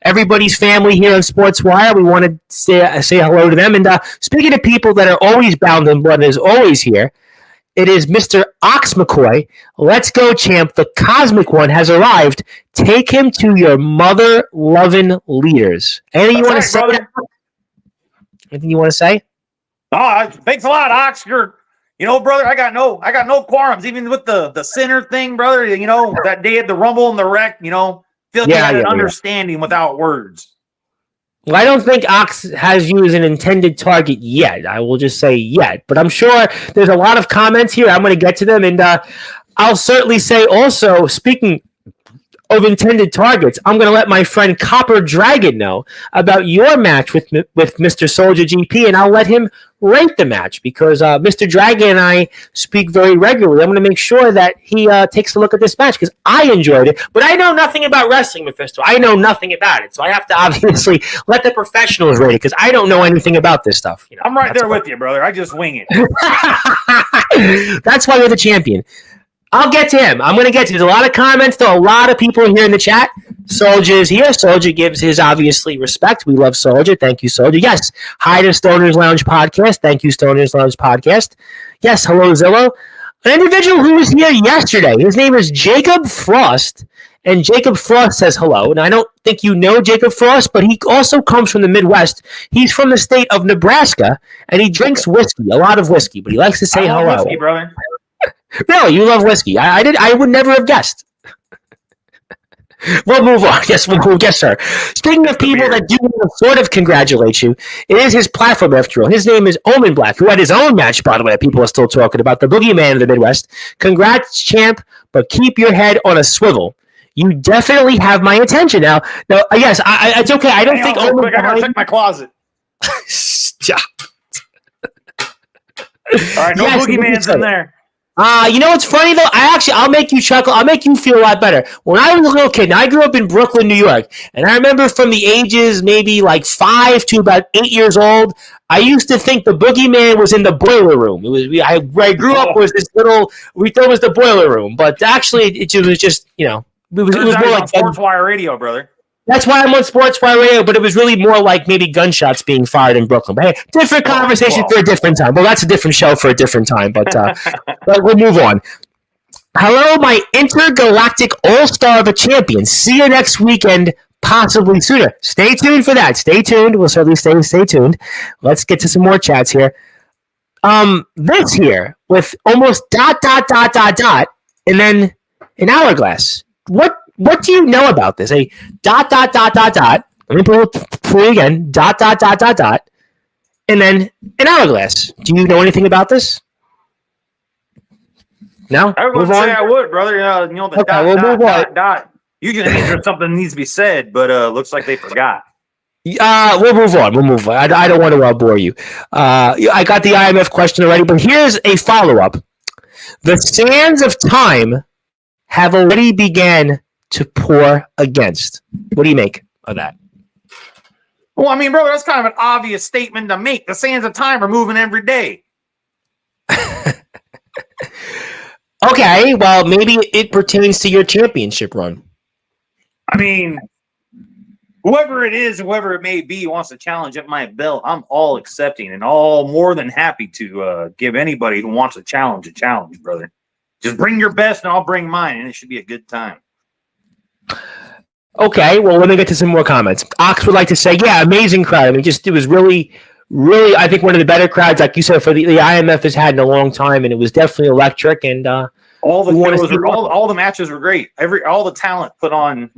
everybody's family here on Sportswire. We want to say hello to them. And speaking of people that are always bound in blood and is always here, it is Mr. Ox McCoy. Let's go, champ. The Cosmic One has arrived. Take him to your mother-loving leaders. Anything you want to say? Anything you want to say? Oh, thanks a lot, Ox. You're, brother. I got no qualms, even with the center thing, brother. That day at the Rumble and the Wreck. Feel like an understanding without words. Well, I don't think Ox has you as an intended target yet. I will just say yet. But I'm sure there's a lot of comments here. I'm going to get to them. And I'll certainly say also, speaking of intended targets, I'm going to let my friend Copper Dragon know about your match with Mr. Soldier GP, and I'll let him rate the match because Mr. Dragon and I speak very regularly. I'm going to make sure that he takes a look at this match because I enjoyed it, but I know nothing about wrestling, Mefisto. I know nothing about it, so I have to obviously let the professionals rate it because I don't know anything about this stuff. I'm right there with you, brother. I just wing it. That's why you're the champion. I'll get to him. I'm going to get to. There's a lot of comments, though. A lot of people here in the chat. Soldier is here. Soldier gives his, obviously, respect. We love Soldier. Thank you, Soldier. Yes. Hi to Stoners Lounge Podcast. Thank you, Stoners Lounge Podcast. Yes. Hello, Zillow. An individual who was here yesterday. His name is Jacob Frost. And Jacob Frost says hello. And I don't think you know Jacob Frost, but he also comes from the Midwest. He's from the state of Nebraska, and he drinks whiskey, a lot of whiskey, but he likes to say hello. Whiskey, brother. Really, you love whiskey. I would never have guessed. We'll move on. Yes, sir. Speaking of people that do sort of congratulate you, it is his platform after all. His name is Omen Black, who had his own match, by the way, that people are still talking about, the Boogeyman of the Midwest. Congrats, champ, but keep your head on a swivel. You definitely have my attention. Now, yes, it's okay. I don't think Omen Black... I gotta check my closet. Stop. All right, no Boogeyman's in there. You know what's funny though? I'll make you chuckle. I'll make you feel a lot better. When I was a little kid, now I grew up in Brooklyn, New York, and I remember from the ages maybe like 5 to about 8 years old, I used to think the Boogeyman was in the boiler room. It was where I grew up was this little. We thought it was the boiler room, but actually it was just it was more like Sportswire Radio, brother. That's why I'm on Sportswire Radio, but it was really more like maybe gunshots being fired in Brooklyn. But hey, different conversation for a different time. Well, that's a different show for a different time, but we'll move on. Hello, my intergalactic all-star of a champion. See you next weekend, possibly sooner. Stay tuned for that. Stay tuned. We'll certainly stay tuned. Let's get to some more chats here. This here with almost ... and then an hourglass. What do you know about this? A ... Let me pull it for you again. ... and then an hourglass. Do you know anything about this? No? I would say I would, brother. The dot. Usually means there's something that needs to be said, but looks like they forgot. We'll move on. I don't want to bore you. I got the IMF question already, but here's a follow-up. The sands of time have already began to pour against. What do you make of that? Well, I mean, brother, that's kind of an obvious statement to make. The sands of time are moving every day. Okay, well, maybe it pertains to your championship run. I mean, whoever it is, whoever it may be, wants to challenge at my belt, I'm all accepting and all more than happy to give anybody who wants a challenge, brother. Just bring your best and I'll bring mine, and it should be a good time. Okay, well, let me get to some more comments. Ox would like to say, yeah, amazing crowd. I mean, it was really, I think one of the better crowds, like you said, for the IMF has had in a long time, and it was definitely electric. And all the matches were great. All the talent put on,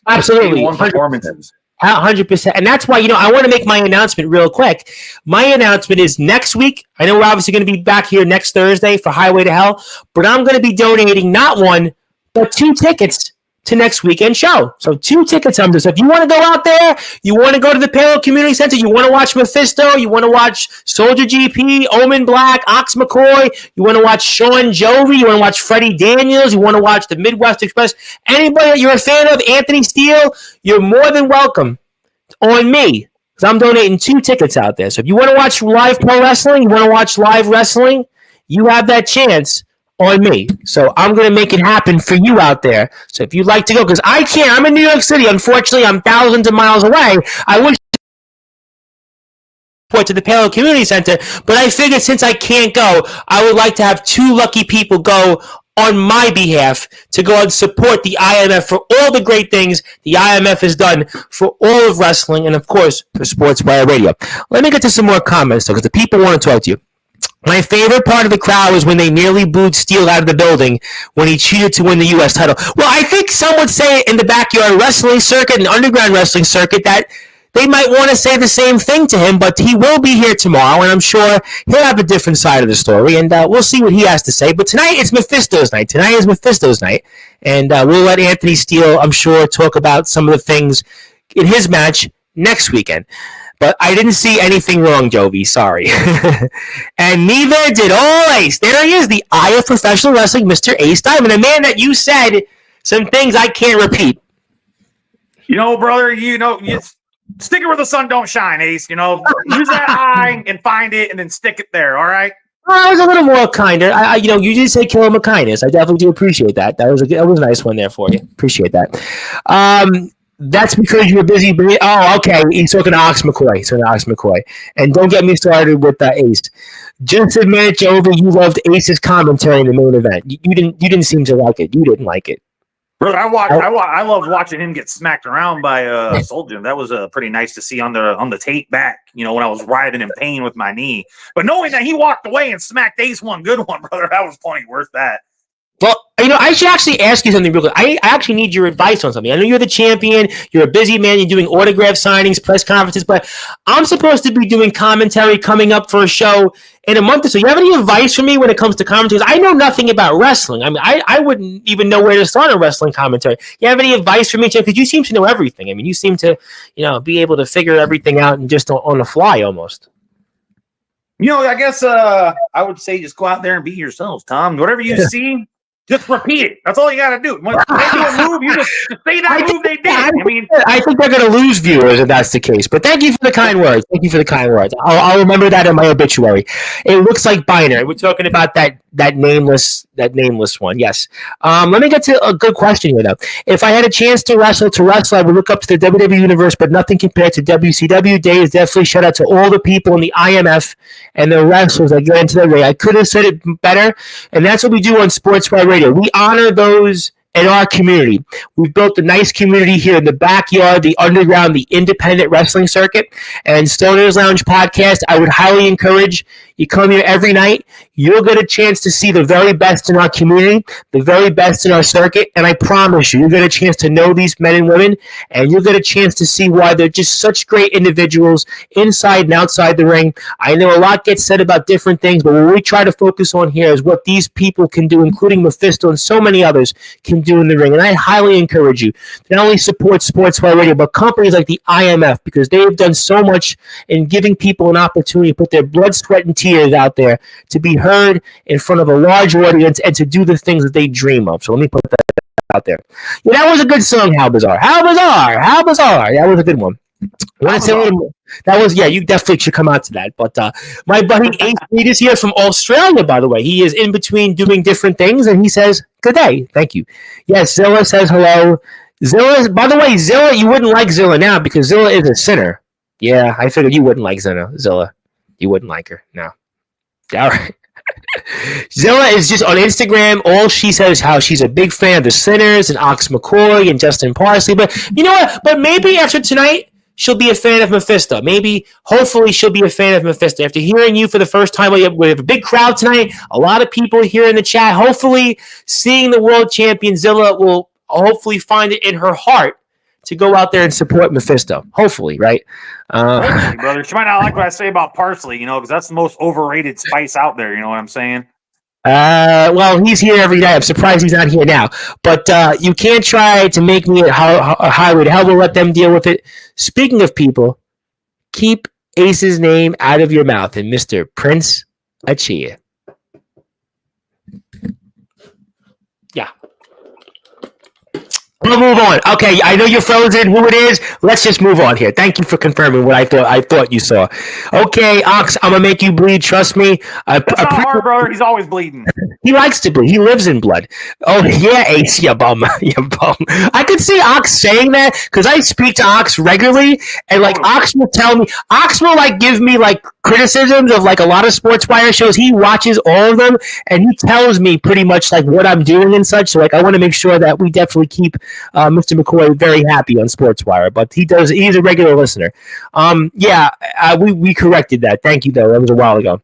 absolutely 100%. Performances. 100%. And that's why, I want to make my announcement real quick. My announcement is next week. I know we're obviously going to be back here next Thursday for Highway to Hell, but I'm going to be donating not one, but 2 tickets to next weekend show. So 2 tickets under. So if you want to go out there, you want to go to the Palo Community Center, you want to watch Mefisto, you want to watch Soldier GP, Omen Black, Ox McCoy, you want to watch Sean Jovi, you want to watch Freddie Daniels, you want to watch the Midwest Express, anybody that you're a fan of, Anthony Steele, you're more than welcome on me. Because I'm donating 2 tickets out there. So if you want to watch live pro wrestling, you want to watch live wrestling, you have that chance on me. So I'm going to make it happen for you out there. So if you'd like to go, because I can't. I'm in New York City. Unfortunately, I'm thousands of miles away. I wish to the Palo Community Center, but I figured since I can't go, I would like to have 2 lucky people go on my behalf to go and support the IMF for all the great things the IMF has done for all of wrestling and, of course, for Sportswire Radio. Let me get to some more comments, though, because the people want to talk to you. My favorite part of the crowd was when they nearly booed Steele out of the building when he cheated to win the U.S. title. Well, I think some would say in the backyard wrestling circuit and underground wrestling circuit that they might want to say the same thing to him, but he will be here tomorrow, and I'm sure he'll have a different side of the story, and we'll see what he has to say. But tonight, it's Mefisto's night. Tonight is Mefisto's night, and we'll let Anthony Steele, I'm sure, talk about some of the things in his match next weekend. But I didn't see anything wrong, Jovi. Sorry. And neither did Ace. There he is, the eye of professional wrestling, Mr. Ace Diamond, a man that you said some things I can't repeat. Brother, you stick it where the sun don't shine, Ace. Use that eye and find it and then stick it there, all right? I was a little more kinder. You did say kill him with kindness. I definitely do appreciate that. That was a nice one there for you. Appreciate that. That's because you were busy. Oh, okay. He's talking to Ox McCoy. And don't get me started with Ace. Just admit, Jovi, you loved Ace's commentary in the main event. You didn't seem to like it. You didn't like it. Brother, I loved watching him get smacked around by Soldier. That was pretty nice to see on the tape back, when I was writhing in pain with my knee. But knowing that he walked away and smacked Ace one good one, brother, that was plenty worth that. Well, I should actually ask you something real quick. I actually need your advice on something. I know you're the champion. You're a busy man. You're doing autograph signings, press conferences, but I'm supposed to be doing commentary coming up for a show in a month or so. You have any advice for me when it comes to commentary? I know nothing about wrestling. I mean, I wouldn't even know where to start a wrestling commentary. You have any advice for me, Jeff? Because you seem to know everything. I mean, you seem to, be able to figure everything out and just on the fly almost. I guess I would say just go out there and be yourselves, Tom. Whatever you see, just repeat it. That's all you got to do. When they do a move, you just say that move they did. I think they're going to lose viewers if that's the case. But thank you for the kind words. I'll remember that in my obituary. It looks like binary. We're talking about that nameless one. Yes. Let me get to a good question here, though. If I had a chance to wrestle, I would look up to the WWE universe, but nothing compared to WCW. Dave, definitely shout out to all the people in the IMF and the wrestlers that get into the ring. I could have said it better, and that's what we do on Sportswire Radio. We honor those in our community. We've built a nice community here in the backyard, the underground, the independent wrestling circuit, and Stoners Lounge podcast. I would highly encourage, You come here every night, you'll get a chance to see the very best in our community, the very best in our circuit, and I promise you'll get a chance to know these men and women, and you'll get a chance to see why they're just such great individuals inside and outside the ring. I know a lot gets said about different things, but what we try to focus on here is what these people can do, including Mefisto and so many others, can do in the ring. And I highly encourage you to not only support Sportswire Radio, but companies like the IMF, because they have done so much in giving people an opportunity to put their blood, sweat, and tears out there to be heard in front of a large audience and to do the things that they dream of. So let me put that out there. Yeah, that was a good song, How Bizarre. How Bizarre. How Bizarre. That was a good one. That was, yeah, you definitely should come out to that. But my buddy Ace Reed is here from Australia, by the way. He is in between doing different things, and he says, good day. Thank you. Yes, Zilla says hello. Zilla, by the way, Zilla, you wouldn't like Zilla now because Zilla is a sinner. Yeah, I figured you wouldn't like Zilla. You wouldn't like her. No. All right. Zilla is just on Instagram. All she says is how she's a big fan of the Sinners and Ox McCoy and Justin Parsley. But you know what? But maybe after tonight, she'll be a fan of Mefisto. Maybe, hopefully, she'll be a fan of Mefisto. After hearing you for the first time, we have a big crowd tonight. A lot of people here in the chat. Hopefully, seeing the world champion Zilla will hopefully find it in her heart to go out there and support Mefisto. Hopefully, right? Hopefully, brother. She might not like what I say about parsley, because that's the most overrated spice out there. You know what I'm saying? Well, he's here every day. I'm surprised he's not here now. But you can't try to make me a highway to hell. We'll let them deal with it. Speaking of people, keep Ace's name out of your mouth. And Mr. Prince Achia. Yeah. We'll move on. Okay, I know you're frozen. Who it is? Let's just move on here. Thank you for confirming what I thought you saw. Okay, Ox, I'm gonna make you bleed. Trust me. That's not hard, brother. He's always bleeding. He likes to bleed. He lives in blood. Oh yeah, Ace, you bum, you bum. I could see Ox saying that because I speak to Ox regularly, and Ox will tell me. Ox will give me criticisms of a lot of Sportswire shows. He watches all of them, and he tells me pretty much what I'm doing and such. So I want to make sure that we definitely keep Mr. McCoy very happy on Sportswire, but he's a regular listener. We corrected that. Thank you, though. That was a while ago.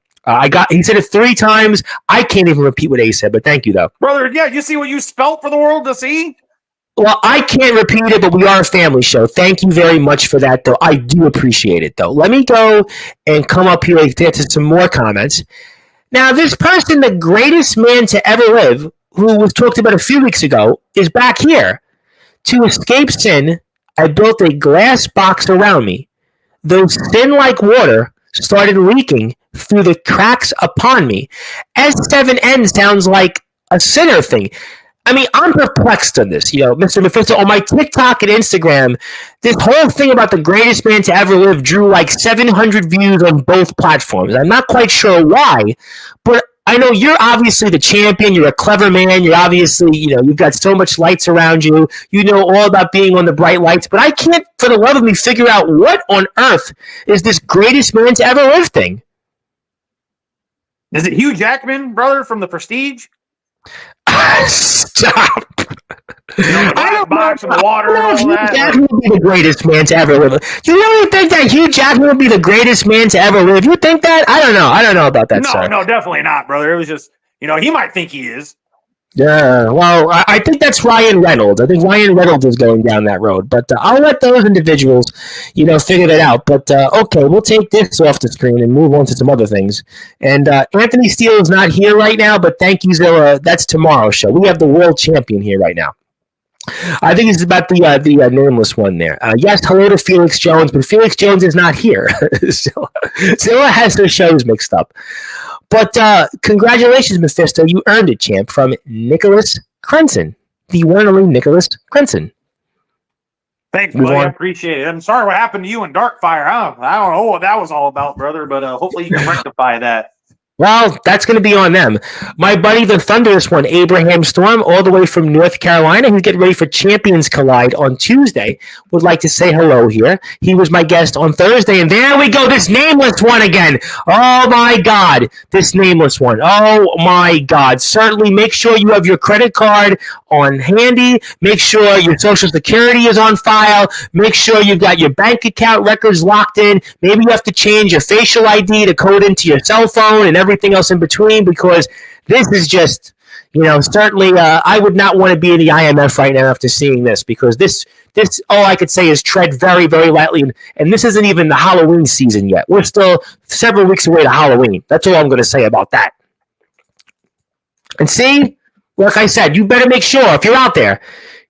He said it 3 times. I can't even repeat what Ace said, but thank you, though. Brother, yeah, you see what you spelt for the world to see? Well, I can't repeat it, but we are a family show. Thank you very much for that, though. I do appreciate it, though. Let me go and come up here and get to some more comments. Now, this person, the greatest man to ever live, who was talked about a few weeks ago, is back here. To escape sin, I built a glass box around me. Though sin like water started leaking through the cracks upon me. S7N sounds like a sinner thing. I mean, I'm perplexed on this. Mr. Mefisto, on my TikTok and Instagram, this whole thing about the greatest man to ever live drew 700 views on both platforms. I'm not quite sure why, but I know you're obviously the champion. You're a clever man. You're obviously, you've got so much lights around you. You know all about being on the bright lights. But I can't, for the love of me, figure out what on earth is this greatest man to ever live thing. Is it Hugh Jackman, brother, from The Prestige? Stop. I don't box and water and all Hugh that. Jackman would be the greatest man to ever live. You really think that Hugh Jackman would be the greatest man to ever live? You think that? I don't know. I don't know about that, sir. No, definitely not, brother. It was just, he might think he is. Yeah, well, I think that's Ryan Reynolds. I think Ryan Reynolds is going down that road. But I'll let those individuals, figure that out. But, okay, we'll take this off the screen and move on to some other things. And Anthony Steele is not here right now, but thank you, Zilla. That's tomorrow's show. We have the world champion here right now. I think it's about the nameless one there. Yes, hello to Felix Jones, but Felix Jones is not here. Zilla has their shows mixed up. But congratulations, Mefisto. You earned it, champ, from Nicholas Crenson, the one and only Nicholas Crenson. Thanks, buddy. I appreciate it. I'm sorry what happened to you in Darkfire. I don't know what that was all about, brother, but hopefully you can rectify that. Well, that's going to be on them. My buddy, the Thunderous one, Abraham Storm, all the way from North Carolina, who's getting ready for Champions Collide on Tuesday, would like to say hello here. He was my guest on Thursday, and there we go, this nameless one again. Oh, my God, this nameless one. Oh, my God. Certainly make sure you have your credit card on handy. Make sure your Social Security is on file. Make sure you've got your bank account records locked in. Maybe you have to change your facial ID to code into your cell phone and everything else in between, because this is just, certainly I would not want to be in the IMF right now after seeing this, because this all I could say is tread very, very lightly, and this isn't even the Halloween season yet. We're still several weeks away to Halloween. That's all I'm going to say about that. And see, like I said, you better make sure, if you're out there,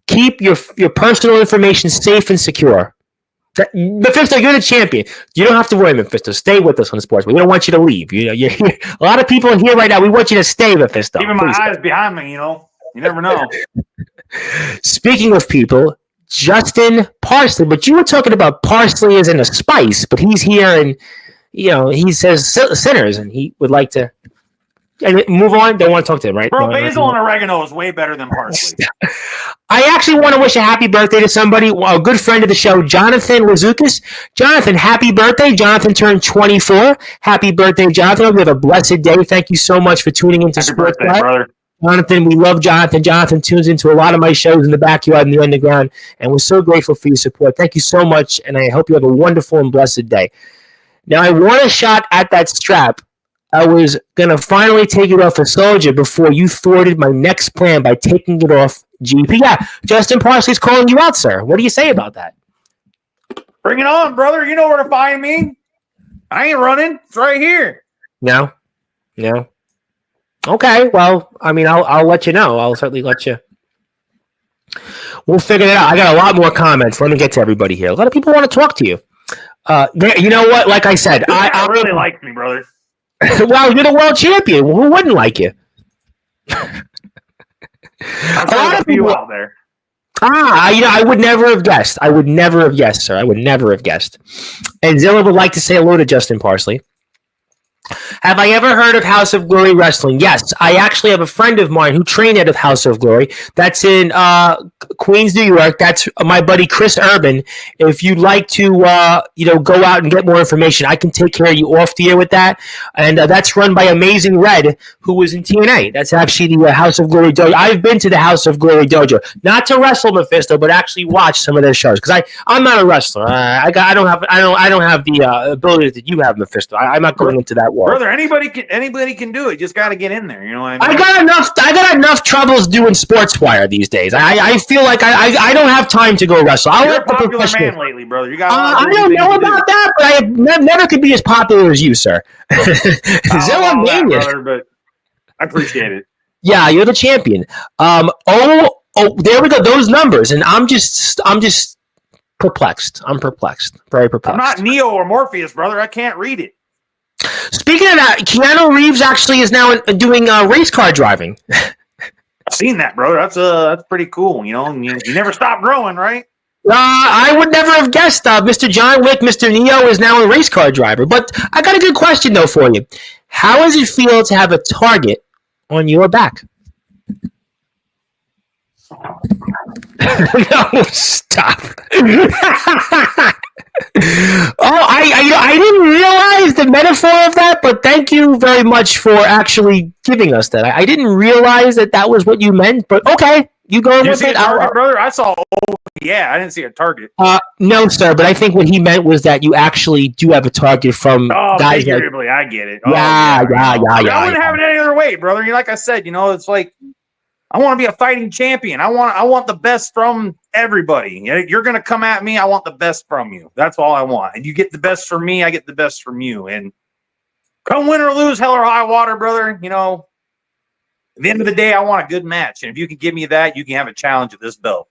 keep your personal information safe and secure. Mefisto, you're the champion. You don't have to worry, Mefisto. Stay with us on Sports. We don't want you to leave. You're here. A lot of people are here right now. We want you to stay, Mefisto. Even my eyes behind me, you never know. Speaking of people, Justin Parsley, but you were talking about parsley as in a spice, but he's here and, he says sinners, and he would like to move on. Don't want to talk to him, right? Bro, basil and oregano is way better than parsley. I actually want to wish a happy birthday to somebody, a good friend of the show, Jonathan Lazukis. Jonathan, happy birthday. Jonathan turned 24. Happy birthday, Jonathan. We have a blessed day. Thank you so much for tuning into Sportzwire, brother. Jonathan, we love Jonathan. Jonathan tunes into a lot of my shows in the backyard and the underground, and we're so grateful for your support. Thank you so much, and I hope you have a wonderful and blessed day. Now, I want a shot at that strap. I was going to finally take it off a soldier before you thwarted my next plan by taking it off GP. Yeah, Justin Parsley's calling you out, sir. What do you say about that? Bring it on, brother. You know where to find me. I ain't running. It's right here. No. Okay, well, I mean, I'll let you know. I'll certainly let you. We'll figure it out. I got a lot more comments. Let me get to everybody here. A lot of people want to talk to you. You know what? Like I said, I really like me, brother. Well, you're the world champion. Who wouldn't like you? A lot of people out there. I would never have guessed. I would never have guessed, sir. I would never have guessed. And Zilla would like to say hello to Justin Parsley. Have I ever heard of House of Glory Wrestling? Yes. I actually have a friend of mine who trained out of House of Glory. That's in Queens, New York. That's my buddy Chris Urban. If you'd like to, go out and get more information, I can take care of you off the air with that. And that's run by Amazing Red, who was in TNA. That's actually the House of Glory Dojo. I've been to the House of Glory Dojo, not to wrestle Mefisto, but actually watch some of their shows, because I'm not a wrestler. I don't have the ability that you have, Mefisto. I'm not going into that. Brother, anybody can do it. Just got to get in there. You know what I mean? I got enough troubles doing Sportswire these days. I feel like I don't have time to go wrestle. You're a popular man lately, brother. You got. I don't know about that, but I never could be as popular as you, sir. Zilla Mania, brother, but I appreciate it. Yeah, you're the champion. There we go. Those numbers, and I'm just perplexed. I'm perplexed. Very perplexed. I'm not Neo or Morpheus, brother. I can't read it. Speaking of that, Keanu Reeves actually is now doing race car driving. I've seen that, brother. That's pretty cool. You never stop growing, right? I would never have guessed. Mr. John Wick, Mr. Neo is now a race car driver. But I got a good question though for you. How does it feel to have a target on your back? No, stop. I didn't realize the metaphor of that, but thank you very much for actually giving us that. I didn't realize that was what you meant, but okay, you go with it. Target, brother? I saw. Yeah, I didn't see a target. No, sir, but I think what he meant was that you actually do have a target from guys. Figuratively, I get it. Yeah. I wouldn't have it any other way, brother. Like I said, it's like. I want to be a fighting champion. I want the best from everybody. You're going to come at me. I want the best from you. That's all I want. And you get the best from me. I get the best from you. And come win or lose, hell or high water, brother. At the end of the day, I want a good match. And if you can give me that, you can have a challenge at this belt.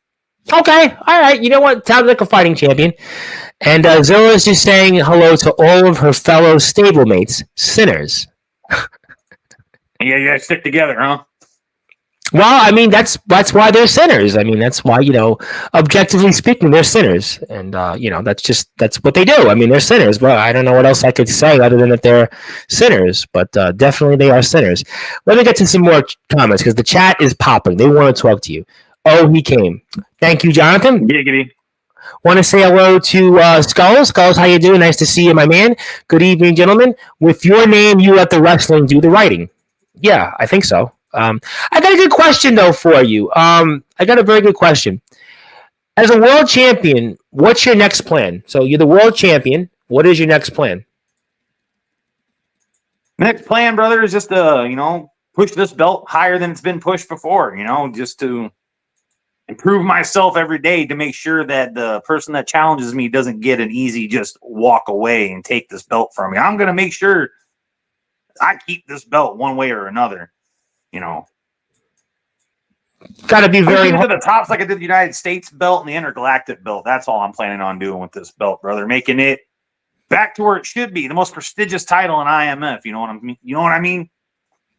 Okay. All right. You know what? Sounds like a fighting champion. And Zilla is just saying hello to all of her fellow stablemates, sinners. Yeah, you guys stick together, huh? Well, I mean, that's why they're sinners. I mean, that's why, objectively speaking, they're sinners, and that's what they do. I mean, they're sinners. Well, I don't know what else I could say other than that they're sinners, but definitely they are sinners. Let me get to some more comments because the chat is popping. They want to talk to you. Oh, he came. Thank you, Jonathan. Giggity. Want to say hello to Skulls. Skulls, how you doing? Nice to see you, my man. Good evening, gentlemen. With your name, you let the wrestling do the writing. Yeah, I think so. I got a good question, though, for you. I got a very good question. As a world champion, what's your next plan? So you're the world champion. What is your next plan? Next plan, brother, is just to, push this belt higher than it's been pushed before, just to improve myself every day to make sure that the person that challenges me doesn't get an easy just walk away and take this belt from me. I'm going to make sure I keep this belt one way or another. Got to be very to the tops like I did the United States belt and the intergalactic belt. That's all I'm planning on doing with this belt, brother. Making it back to where it should be, the most prestigious title in IMF. You know what I mean?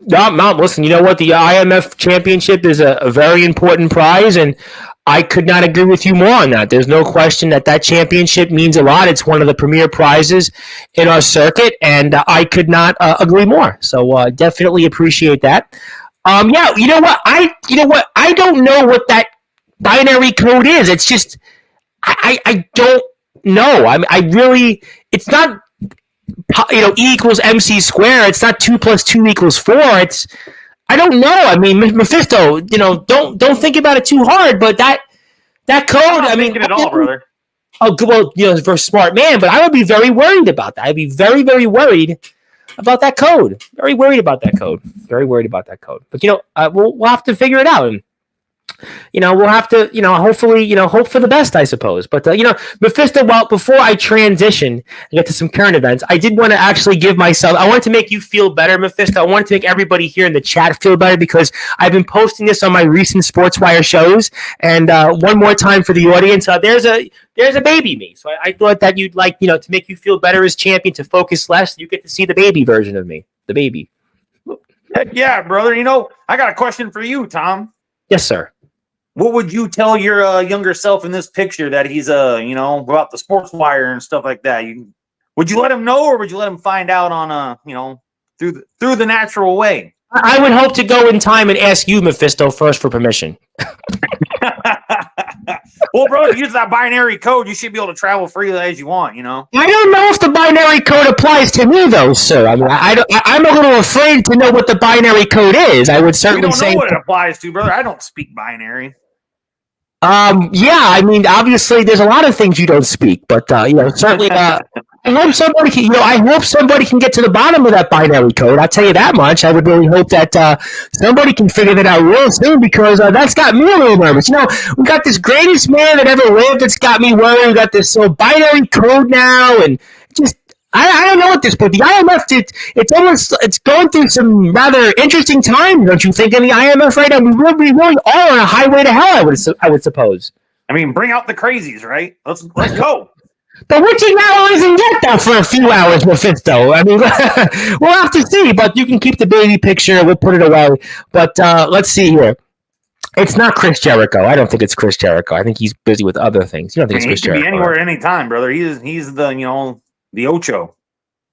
No, listen, you know what? The IMF championship is a very important prize, and I could not agree with you more on that. There's no question that championship means a lot. It's one of the premier prizes in our circuit, and I could not agree more. So definitely appreciate that. Yeah, you know what? I don't know what that binary code is. It's just I don't know. I really, it's not E equals MC square. It's not 2 + 2 = 4. I don't know. I mean, Mefisto, don't think about it too hard. But that code, I mean, thinking it all, brother. Oh, well, for a smart man, but I would be very worried about that. I'd be very, very worried about that code. Very worried about that code. Very worried about that code. But we'll have to figure it out. And we'll have to, hopefully, hope for the best, I suppose. But Mefisto, well, before I transition and get to some current events, I did want to actually give myself. I wanted to make you feel better, Mefisto. I wanted to make everybody here in the chat feel better because I've been posting this on my recent Sportswire shows. And one more time for the audience, there's a baby me. So I thought that you'd like, to make you feel better as champion, to focus less. You get to see the baby version of me, the baby. Heck yeah, brother. I got a question for you, Tom. Yes, sir. What would you tell your younger self in this picture that he's about the Sportswire and stuff like that? Would you let him know, or would you let him find out on through the natural way? I would hope to go in time and ask you, Mefisto, first for permission. Well, bro, if you use that binary code, you should be able to travel freely as you want. I don't know if the binary code applies to me, though, sir. I mean, I'm a little afraid to know what the binary code is. I would certainly say. You don't know what it applies to, brother. I don't speak binary. Yeah, I mean, obviously, there's a lot of things you don't speak, but certainly, I hope somebody can. I hope somebody can get to the bottom of that binary code. I'll tell you that much. I would really hope that somebody can figure that out real soon because that's got me a little nervous. We got this greatest man that ever lived that's got me worried. We got this binary code now, and just. I don't know at this point. The IMF, it's going through some rather interesting time, don't you think? In the IMF right now, we really are on a highway to hell. I would suppose. I mean, bring out the crazies, right? Let's go. But Richie now isn't get that for a few hours, Mefisto. I mean, we'll have to see. But you can keep the baby picture. We'll put it away. But let's see here. It's not Chris Jericho. I don't think it's Chris Jericho. I think he's busy with other things. You don't think it's Chris Jericho? He can be anywhere, anytime, brother. He's the Ocho.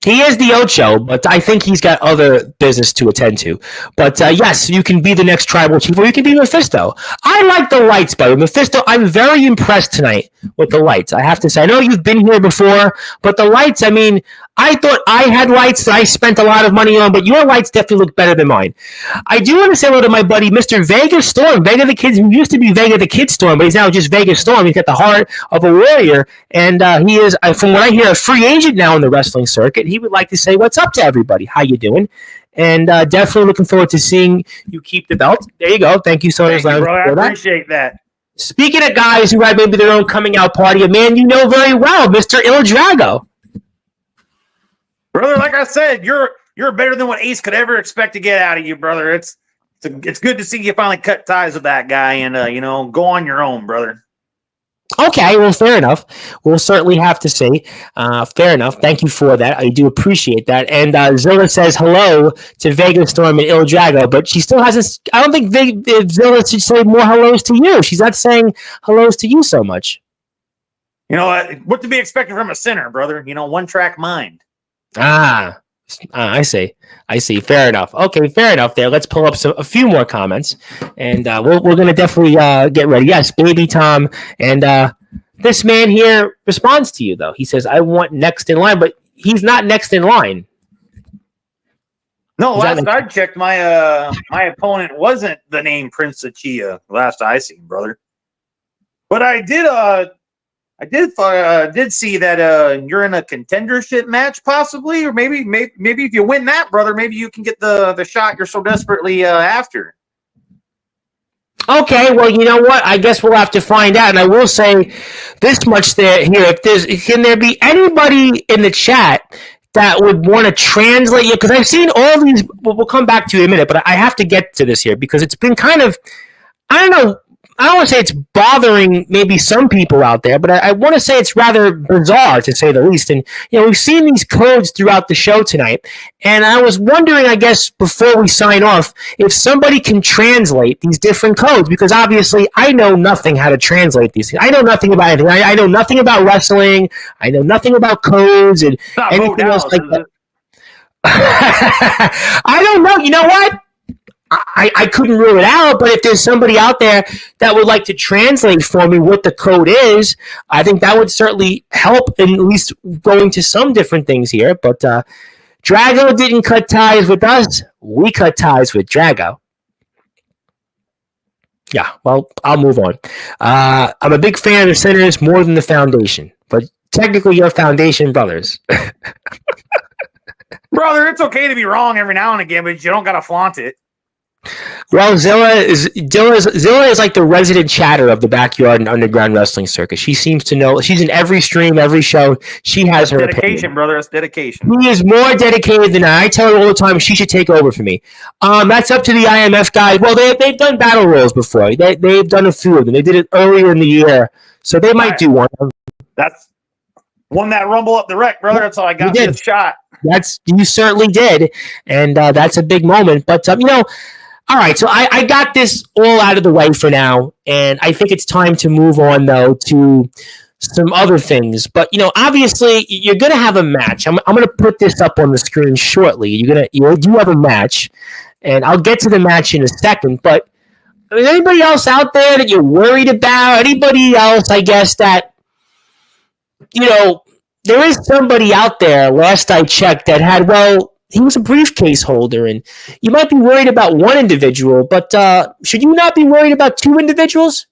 He is the Ocho, but I think he's got other business to attend to. But yes, you can be the next tribal chief, or you can be Mefisto. I like the lights, buddy. Mefisto, I'm very impressed tonight with the lights. I have to say, I know you've been here before, but the lights, I mean, I thought I had lights that I spent a lot of money on, but your lights definitely look better than mine. I do want to say hello to my buddy, Mr. Vega Storm. Vega the Kid, who used to be Vega the Kid Storm, but he's now just Vega Storm. He's got the heart of a warrior, and he is, from what I hear, a free agent now in the wrestling circuit. He would like to say what's up to everybody. How you doing? And definitely looking forward to seeing you keep the belt. There you go. Thank you so much. Bro, I appreciate that. Speaking of guys who had maybe their own coming out party, a man you know very well, Mr. Il Drago. Brother, like I said, you're better than what Ace could ever expect to get out of you, brother. It's good to see you finally cut ties with that guy and go on your own, brother. Okay, well, fair enough. We'll certainly have to see. Fair enough. Thank you for that. I do appreciate that. And Zilla says hello to Vegas Storm and Il Drago, but she still hasn't. I don't think Zilla should say more hellos to you. She's not saying hellos to you so much. You know what to be expected from a sinner, brother? You know, one track mind. I see. Fair enough. Okay, fair enough. There. Let's pull up a few more comments, and we're gonna definitely get ready. Yes, baby Tom, and this man here responds to you though. He says, "I want next in line," but he's not next in line. No, last I checked, my opponent wasn't the name Prince of Chia. Last I seen, brother. But I did see that you're in a contendership match, possibly, or maybe if you win that, brother, maybe you can get the shot you're so desperately after. Okay, well, you know what? I guess we'll have to find out. And I will say this much can there be anybody in the chat that would want to translate you? Because I've seen all these. We'll come back to it in a minute, but I have to get to this here because it's been kind of, I don't know. I don't want to say it's bothering maybe some people out there, but I want to say it's rather bizarre to say the least. And, we've seen these codes throughout the show tonight. And I was wondering, I guess, before we sign off, if somebody can translate these different codes, because obviously I know nothing how to translate these things. I know nothing about anything. I know nothing about wrestling. I know nothing about codes and anything else like that. I don't know. You know what? I couldn't rule it out, but if there's somebody out there that would like to translate for me what the code is, I think that would certainly help in at least going to some different things here. But Drago didn't cut ties with us. We cut ties with Drago. Yeah, well, I'll move on. I'm a big fan of the Senators more than the Foundation, but technically you're Foundation brothers. Brother, it's okay to be wrong every now and again, but you don't got to flaunt it. Well, Zilla is like the resident chatter of the backyard and underground wrestling circus. She seems to know. She's in every stream, every show. She has her dedication, opinion. Brother. That's dedication. He is more dedicated than I tell her all the time. She should take over for me. That's up to the IMF guys. Well, they've done battle royals before. They've done a few of them. They did it earlier in the year, so they might do one. That's won that Rumble up the wreck, brother. That's all I got. This shot. You certainly did, and that's a big moment. But all right, so I got this all out of the way for now, and I think it's time to move on, though, to some other things. But, obviously, you're going to have a match. I'm going to put this up on the screen shortly. You do have a match, and I'll get to the match in a second. But is anybody else out there that you're worried about? Anybody else, I guess, that, there is somebody out there, last I checked, that had, he was a briefcase holder, and you might be worried about one individual, but should you not be worried about two individuals?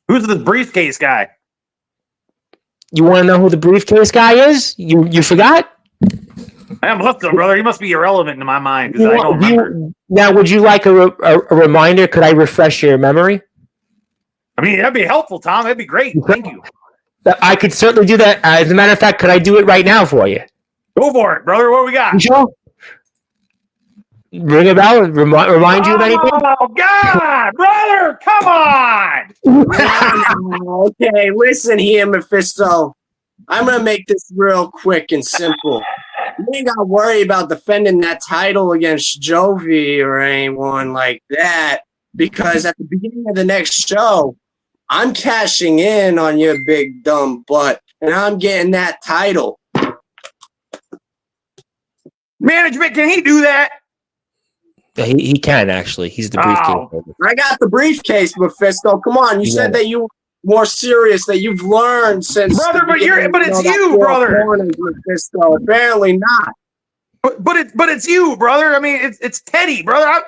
Who's the briefcase guy? You want to know who the briefcase guy is? You forgot? I must have, brother. He must be irrelevant in my mind because I don't remember. Now, would you like a reminder? Could I refresh your memory? I mean, that'd be helpful, Tom. That'd be great. Thank you. I could certainly do that. As a matter of fact, could I do it right now for you? Go for it, brother. What we got? You sure? Ring a bell and remind you of anything? Oh, God, brother, come on. Okay, listen here, Mefisto. I'm going to make this real quick and simple. You ain't got to worry about defending that title against Jovi or anyone like that, because at the beginning of the next show, I'm cashing in on your big dumb butt, and I'm getting that title. Management, can he do that? He can, actually. He's the briefcase. I got the briefcase, Mefisto. Come on. You said that you were more serious, that you've learned since. Brother, but it's you, brother. Mefisto. Apparently not. But it's you, brother. I mean, it's Teddy, brother.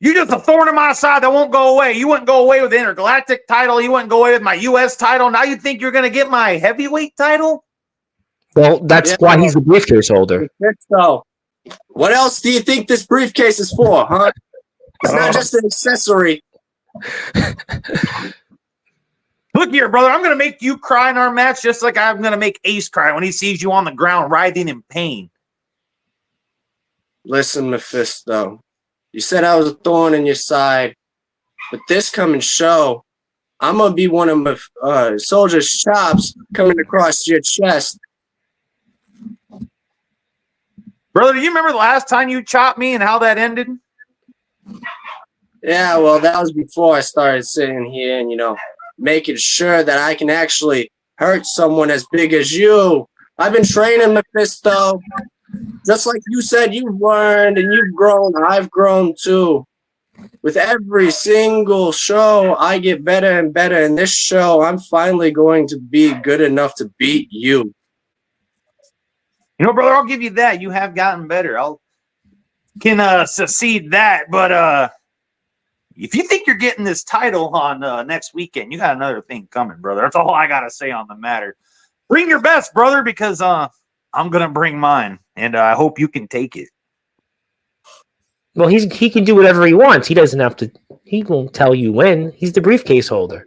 You're just a thorn in my side that won't go away. You wouldn't go away with the intergalactic title. You wouldn't go away with my U.S. title. Now you think you're going to get my heavyweight title? Well, that's why he's the briefcase holder. So, what else do you think this briefcase is for, huh? It's not just an accessory. Look here, brother. I'm going to make you cry in our match just like I'm going to make Ace cry when he sees you on the ground writhing in pain. Listen, Mefisto. You said I was a thorn in your side, but this coming show, I'm gonna be one of my soldier's chops coming across your chest. Brother, do you remember the last time you chopped me and how that ended? Yeah, well, that was before I started sitting here and, making sure that I can actually hurt someone as big as you. I've been training, Mefisto. Just like you said, you've learned and you've grown. I've grown too. With every single show, I get better and better. In this show, I'm finally going to be good enough to beat you. Brother, I'll give you that. You have gotten better. Can succeed that. But if you think you're getting this title on next weekend, you got another thing coming, brother. That's all I got to say on the matter. Bring your best, brother, because I'm going to bring mine, and I hope you can take it. Well, he can do whatever he wants. He doesn't have to. He won't tell you when. He's the briefcase holder.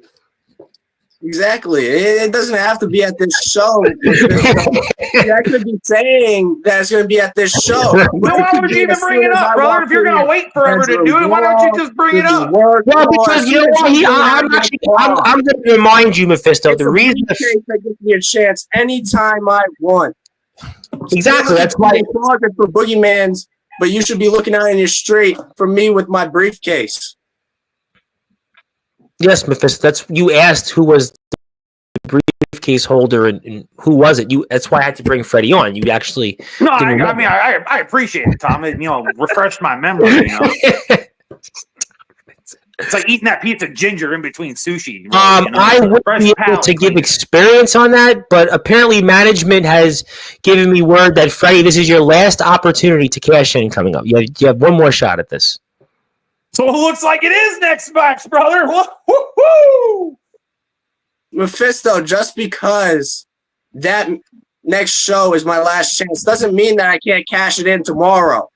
Exactly. It doesn't have to be at this show. I could be saying that it's going to be at this show. Well, why would you even bring it up, brother? If you're going to wait forever to do it, why don't you just bring it up? Well, because you know what? I'm going to remind you, Mefisto. The reason that gives me a chance anytime I want. Exactly. That's why for Boogeyman's, but you should be looking out in your street for me with my briefcase. Yes, Mefisto. That's you asked who was the briefcase holder and who was it. That's why I had to bring Freddie on. You actually no. I appreciate it, Tom. It refreshed my memory. It's like eating that piece of ginger in between sushi. I wouldn't be able to give experience on that, but apparently management has given me word that Freddie, this is your last opportunity to cash in coming up. You have one more shot at this. So it looks like it is next match, brother. Woo-hoo! Mefisto, just because that next show is my last chance doesn't mean that I can't cash it in tomorrow.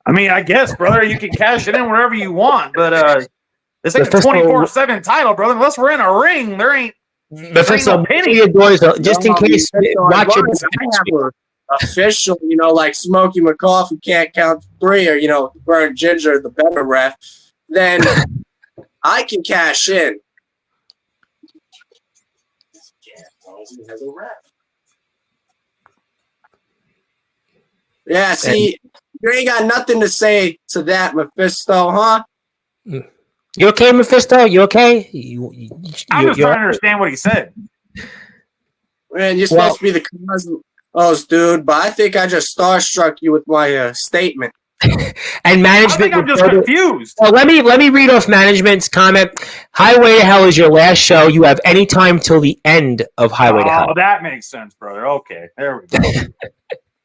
I mean, I guess, brother, you can cash it in wherever you want, but this ain't a 24/7 title, brother. Unless we're in a ring, there ain't no penny. Just in case, watch it. Official, like Smokey McCoffey can't count 3, or Burnt Ginger, the better ref, then I can cash in. Yeah, see, you ain't got nothing to say to that, Mefisto, huh? You okay, Mefisto? You okay? I'm just trying to understand what he said. Man, you're supposed to be the Cosmos, dude, but I think I just starstruck you with my statement. And management. I think I'm just confused. Well, let me read off management's comment. Highway to Hell is your last show. You have any time till the end of Highway to Hell. Oh, that makes sense, brother. Okay, there we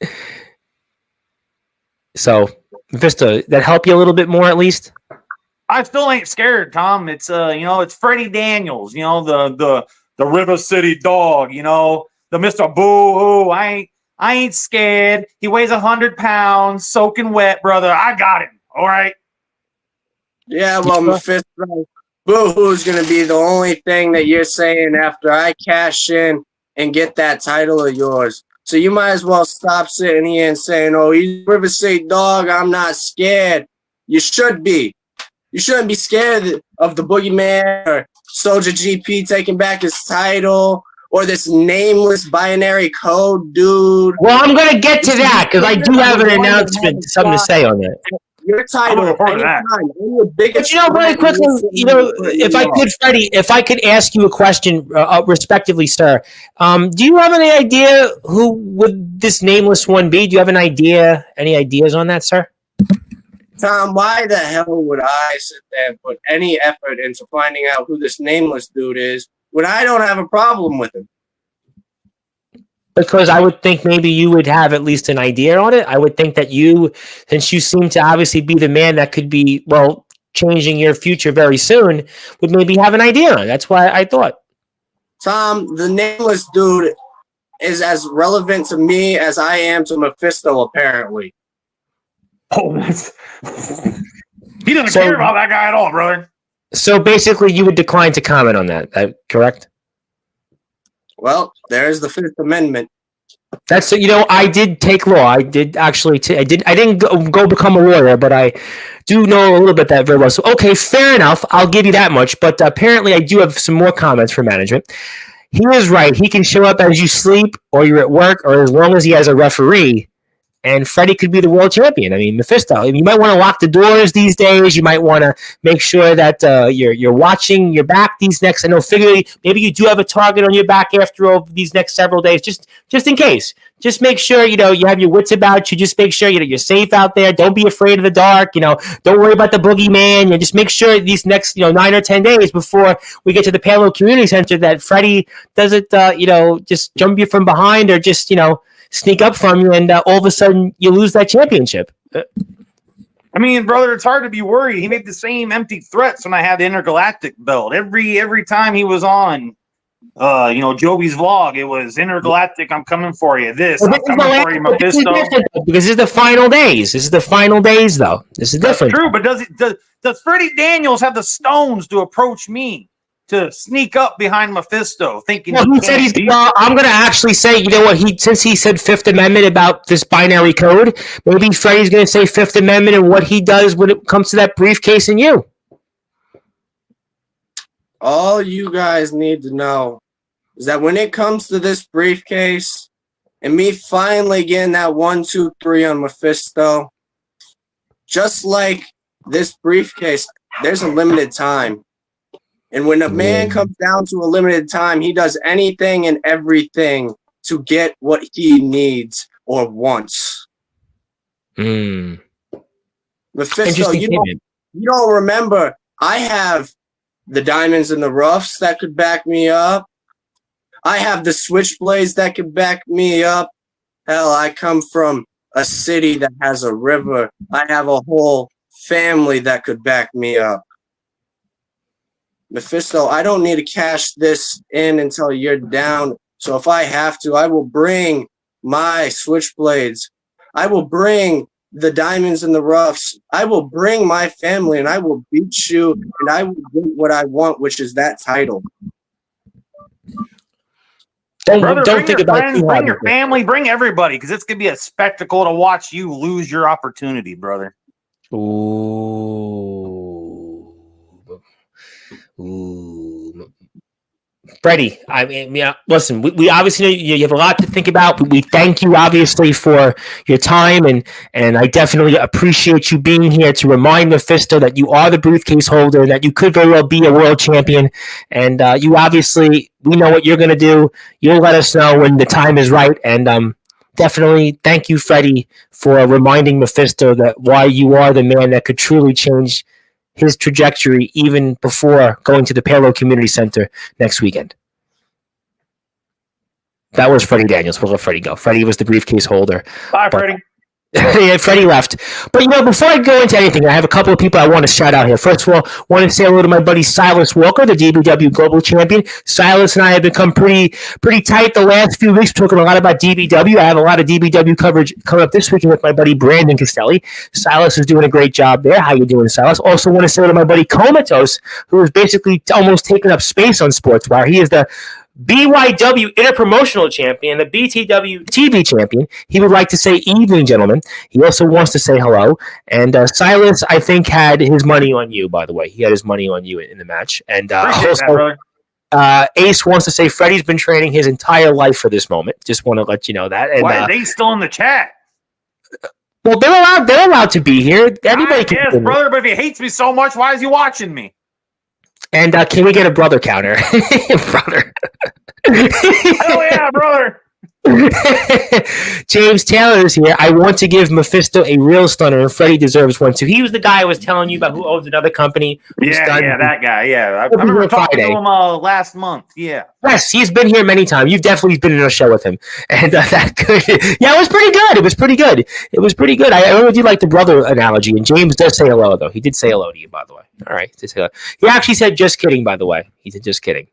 go. So, Vista, that help you a little bit more at least? I still ain't scared, Tom. It's it's Freddie Daniels, the River City Dog, the Mr. Boo-hoo. I ain't scared. He weighs 100 pounds, soaking wet, brother. I got him. All right. Yeah, well, Mefisto, Boo-hoo's gonna be the only thing that you're saying after I cash in and get that title of yours. So you might as well stop sitting here and saying, "Oh, he's River City Dog. I'm not scared." You should be. You shouldn't be scared of the Boogeyman or Soldier GP taking back his title or this nameless binary code dude. Well, I'm going to get to that because I do have an announcement, something to say on that. Your title, anytime. But very quickly, if I could, Freddie, if I could ask you a question, respectively, sir, do you have any idea who would this nameless one be? Do you have an idea? Any ideas on that, sir? Tom, why the hell would I sit there and put any effort into finding out who this nameless dude is when I don't have a problem with him? Because I would think maybe you would have at least an idea on it. I would think that you, since you seem to obviously be the man that could be, changing your future very soon, would maybe have an idea on it. That's why I thought. Tom, the nameless dude is as relevant to me as I am to Mefisto, apparently. Oh, he doesn't care about that guy at all, brother. So basically, you would decline to comment on that, correct? Well, there's the Fifth Amendment. That's I did take law. I did actually. I didn't go become a lawyer, but I do know a little bit that very well. So okay, fair enough. I'll give you that much. But apparently, I do have some more comments for management. He is right. He can show up as you sleep, or you're at work, or as long as he has a referee. And Freddie could be the world champion. I mean, Mefisto. You might want to lock the doors these days. You might want to make sure that you're watching your back these next. I know, maybe you do have a target on your back after all these next several days, just in case. Just make sure you have your wits about you. Just make sure you're safe out there. Don't be afraid of the dark. Don't worry about the boogeyman. Just make sure these next 9 or 10 days before we get to the Palo Community Center that Freddie doesn't just jump you from behind or just sneak up from you, and all of a sudden you lose that championship. I mean, brother, it's hard to be worried. He made the same empty threats when I had the Intergalactic belt. Every time he was on, Joey's vlog, it was Intergalactic. I'm coming for you. I'm coming for you, Mefisto. Because this is the final days. This is the final days, though. This is different. That's true, but does Freddie Daniels have the stones to approach me? To sneak up behind Mefisto, thinking. Well, he said I'm going to actually say, since he said Fifth Amendment about this binary code, maybe Freddie's going to say Fifth Amendment and what he does when it comes to that briefcase and you. All you guys need to know is that when it comes to this briefcase and me finally getting that 1, 2, 3 on Mefisto, just like this briefcase, there's a limited time. And when a man comes down to a limited time, he does anything and everything to get what he needs or wants. Mefisto, you don't remember, I have the diamonds and the roughs that could back me up. I have the switchblades that could back me up. Hell, I come from a city that has a river. I have a whole family that could back me up. Mefisto, I don't need to cash this in until you're down. So if I have to, I will bring my switchblades. I will bring the diamonds and the roughs. I will bring my family, and I will beat you, and I will get what I want, which is that title. Brother, don't think about friends, bring your family, bring everybody, because it's going to be a spectacle to watch you lose your opportunity, brother. Ooh. Freddie, I mean, listen, we obviously know you have a lot to think about. We thank you, obviously, for your time, and I definitely appreciate you being here to remind Mefisto that you are the briefcase holder and that you could very well be a world champion. And you obviously, we know what you're going to do. You'll let us know when the time is right. And definitely thank you, Freddie, for reminding Mefisto that why you are the man that could truly change his trajectory even before going to the Palo Community Center next weekend. That was Freddie Daniels. We'll let Freddie go. Freddie was the briefcase holder. Bye, Freddie. Yeah, Freddie left. But, before I go into anything, I have a couple of people I want to shout out here. First of all, I want to say hello to my buddy Silas Walker, the DBW Global Champion. Silas and I have become pretty tight the last few weeks. We're talking a lot about DBW. I have a lot of DBW coverage coming up this weekend with my buddy Brandon Castelli. Silas is doing a great job there. How you doing, Silas? Also want to say hello to my buddy Comatose, who is basically almost taking up space on Sportswire. He is the BYW Interpromotional Champion, the BTW TV Champion. He would like to say evening, gentlemen. He also wants to say hello. And Silas, I think, had his money on you, by the way. He had his money on you in the match. And also, Ace wants to say Freddie's been training his entire life for this moment. Just want to let you know that. And, why are they still in the chat? Well, they're allowed to be here. Everybody can. Yes, brother, but if he hates me so much, why is he watching me? And can we get a brother counter? Brother. Hell yeah, brother. James Taylor is here. I want to give Mefisto a real stunner, and Freddie deserves one too. He was the guy I was telling you about who owns another company. Yeah, that guy. Yeah, I remember talking to him last month. Yeah. Yes, he's been here many times. You've definitely been in a show with him, and that could. Yeah, it was pretty good. It was pretty good. I really do like the brother analogy, and James does say hello though. He did say hello to you, by the way. All right, he actually said just kidding. By the way, he said just kidding.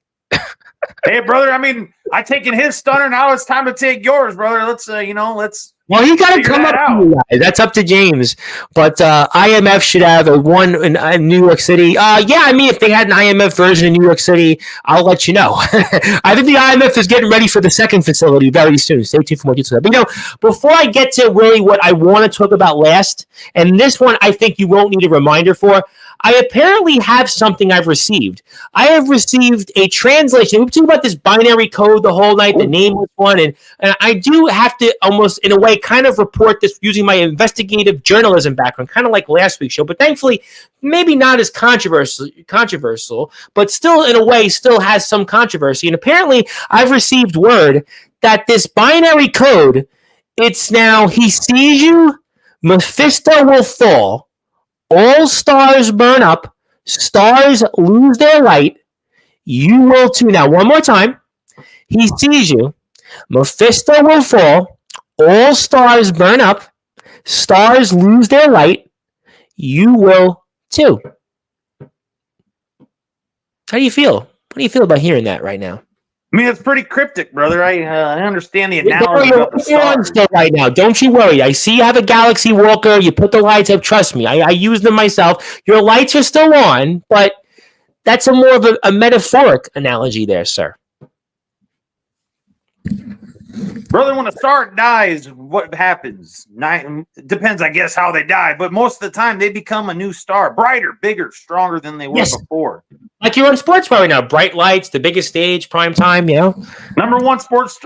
Hey, brother. I mean, I taken his stunner. Now it's time to take yours, brother. Let's Well, he got to Figure come that up out. to you guys. That's up to James. But IMF should have a one in New York City. Yeah, I mean, if they had an IMF version in New York City, I'll let you know. I think the IMF is getting ready for the second facility very soon. Stay tuned for more details. But, before I get to really what I want to talk about last, and this one I think you won't need a reminder for, I apparently have something I've received. I have received a translation. We talked about this binary code the whole night, the nameless one, and I do have to almost, in a way, kind of report this using my investigative journalism background, kind of like last week's show. But thankfully, maybe not as controversial, but still, in a way, still has some controversy. And apparently, I've received word that this binary code, it's now, he sees you, Mefisto will fall. All stars burn up, stars lose their light, you will too. Now, one more time. He sees you, Mefisto will fall, all stars burn up, stars lose their light, you will too. How do you feel? What do you feel about hearing that right now? I mean, it's pretty cryptic, brother. I understand the analogy about the stars. Right now, don't you worry. I see you have a Galaxy Walker. You put the lights up. Trust me, I use them myself. Your lights are still on, but that's a more of a metaphoric analogy there, sir. Brother, when a star dies, what happens? It depends, I guess, how they die. But most of the time, they become a new star. Brighter, bigger, stronger than they were before. Like you're on Sportzwire right now. Bright lights, the biggest stage, prime time, Number one sports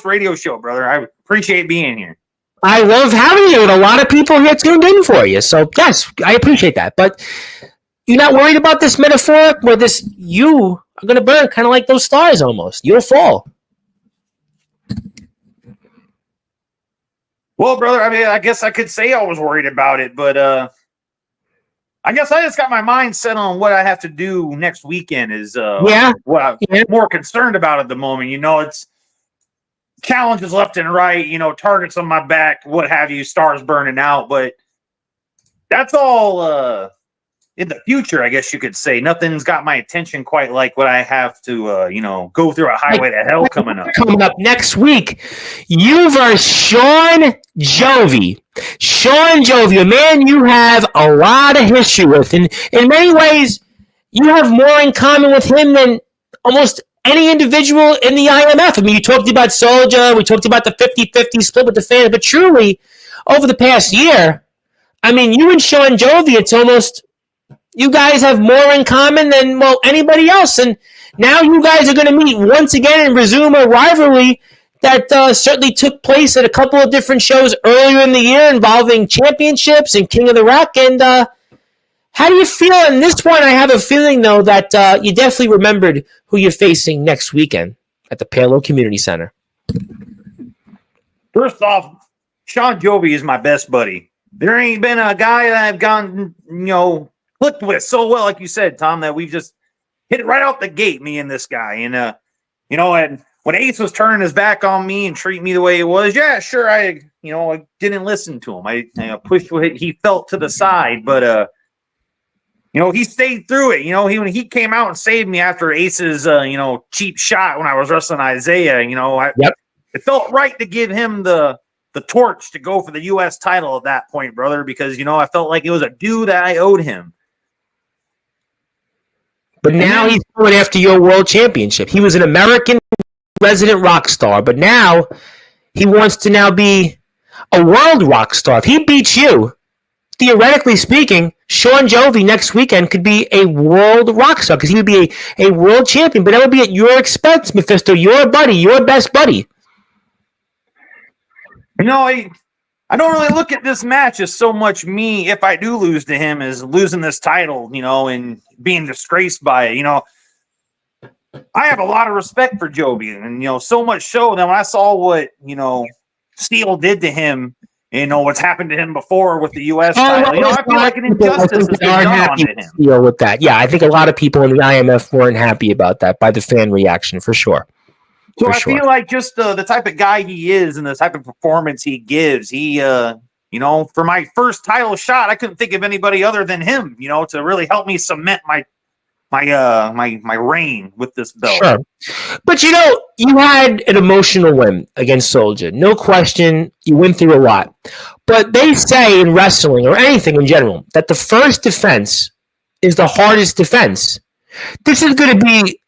radio show, brother. I appreciate being here. I love having you, and a lot of people here tuned in for you. So, yes, I appreciate that. But you're not worried about this metaphor where you are going to burn kind of like those stars almost. You'll fall. Well, brother, I mean, I guess I could say I was worried about it, but I guess I just got my mind set on what I have to do next weekend is what I'm more concerned about at the moment. It's challenges left and right, targets on my back, what have you, stars burning out, but that's all in the future, I guess you could say. Nothing's got my attention quite like what I have to, go through a highway to hell coming up. Coming up next week, you versus Sean Jovi. Sean Jovi, a man you have a lot of history with. And in many ways, you have more in common with him than almost any individual in the IMF. I mean, you talked about Soldier. We talked about the 50-50 split with the fans. But truly, over the past year, I mean, you and Sean Jovi, it's almost... You guys have more in common than, anybody else. And now you guys are going to meet once again and resume a rivalry that certainly took place at a couple of different shows earlier in the year involving championships and King of the Rock. And how do you feel in this one? I have a feeling, though, that you definitely remembered who you're facing next weekend at the Palo Community Center. First off, Sean Jovi is my best buddy. There ain't been a guy that I've gone, clicked with so well, like you said, Tom, that we've just hit it right out the gate, me and this guy. And, and when Ace was turning his back on me and treating me the way he was, yeah, sure, I didn't listen to him. I pushed what he felt to the side, but, he stayed through it. When he came out and saved me after Ace's, cheap shot when I was wrestling Isaiah, it felt right to give him the torch to go for the U.S. title at that point, brother, because, I felt like it was a due that I owed him. But now he's going after your world championship. He was an American resident rock star, but now he wants to now be a world rock star. If he beats you, theoretically speaking, Sean Jovi next weekend could be a world rock star because he would be a world champion, but that would be at your expense, Mefisto, your buddy, your best buddy. I don't really look at this match as so much me, if I do lose to him, as losing this title, and being disgraced by it. I have a lot of respect for Jovi, and, so much so that when I saw what, Steele did to him, what's happened to him before with the U.S. title, I feel like an injustice has been done on to him. With that. Yeah, I think a lot of people in the IMF weren't happy about that by the fan reaction, for sure. So I feel like just the type of guy he is and the type of performance he gives, for my first title shot, I couldn't think of anybody other than him, to really help me cement my reign with this belt. Sure. But you had an emotional win against Soldier. No question, you went through a lot. But they say in wrestling or anything in general that the first defense is the hardest defense. This is going to be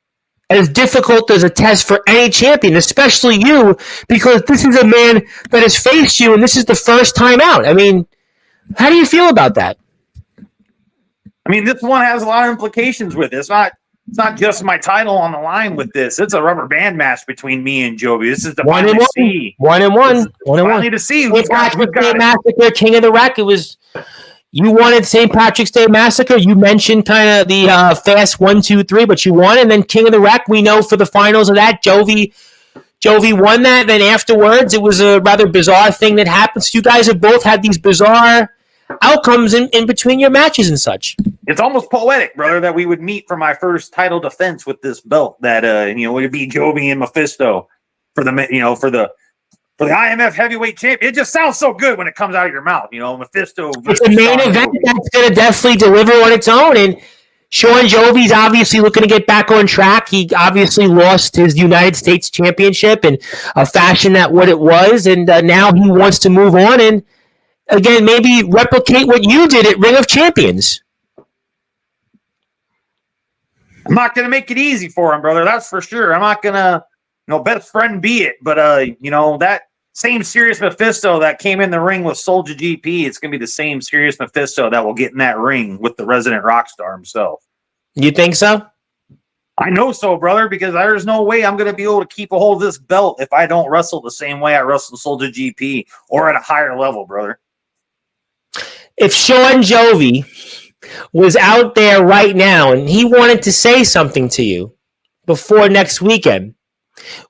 as difficult as a test for any champion, especially you, because this is a man that has faced you and this is the first time out. I mean, how do you feel about that? I mean, this one has a lot of implications with it. It's not just my title on the line with this. It's a rubber band match between me and Jovi. This is the One and one. Finally to see who's St. Patrick's Day Massacre, King of the Wreck. It was you wanted St. Patrick's Day Massacre. You mentioned kind of the fast 1, 2, 3, but you won, and then King of the Wreck. We know for the finals of that, Jovi won that. Then afterwards, it was a rather bizarre thing that happened. So you guys have both had these bizarre outcomes in between your matches and such. It's almost poetic, brother, that we would meet for my first title defense with this belt. That would be Jovi and Mefisto for the IMF heavyweight champion. It just sounds so good when it comes out of your mouth. Mefisto. It's a main event that's going to definitely deliver on its own. And Sean Jovi's obviously looking to get back on track. He obviously lost his United States Championship in a fashion that what it was, and now he wants to move on and again maybe replicate what you did at Ring of Champions. I'm not going to make it easy for him, brother. That's for sure. I'm not going to, best friend be it. But, that same serious Mefisto that came in the ring with Soulja GP, it's going to be the same serious Mefisto that will get in that ring with the resident rock star himself. You think so? I know so, brother, because there's no way I'm going to be able to keep a hold of this belt if I don't wrestle the same way I wrestle Soulja GP or at a higher level, brother. If Sean Jovi was out there right now and he wanted to say something to you before next weekend,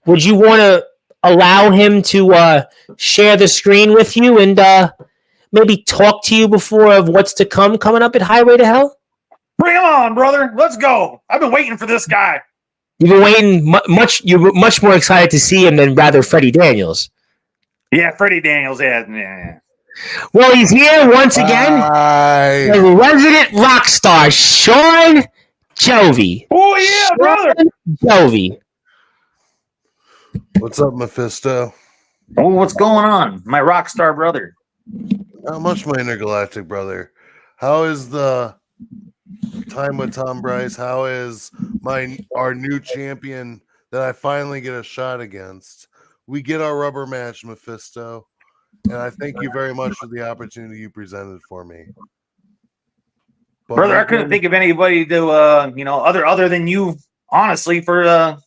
would you want to allow him to share the screen with you and maybe talk to you before of what's to come coming up at Highway to Hell? Bring him on, brother. Let's go. I've been waiting for this guy. You've been waiting much. You're much more excited to see him than rather Freddie Daniels. Yeah, Freddie Daniels. Yeah. Well, he's here once again. The resident rock star, Sean Jovi. Oh, yeah, brother. Jovi. What's up, Mefisto? Oh, what's going on? My rock star brother. Not much, my intergalactic brother. How is the time with Tom Bryce? How is our new champion that I finally get a shot against? We get our rubber match, Mefisto. And I thank you very much for the opportunity you presented for me. But brother, I couldn't think of anybody to, other than you, honestly, for a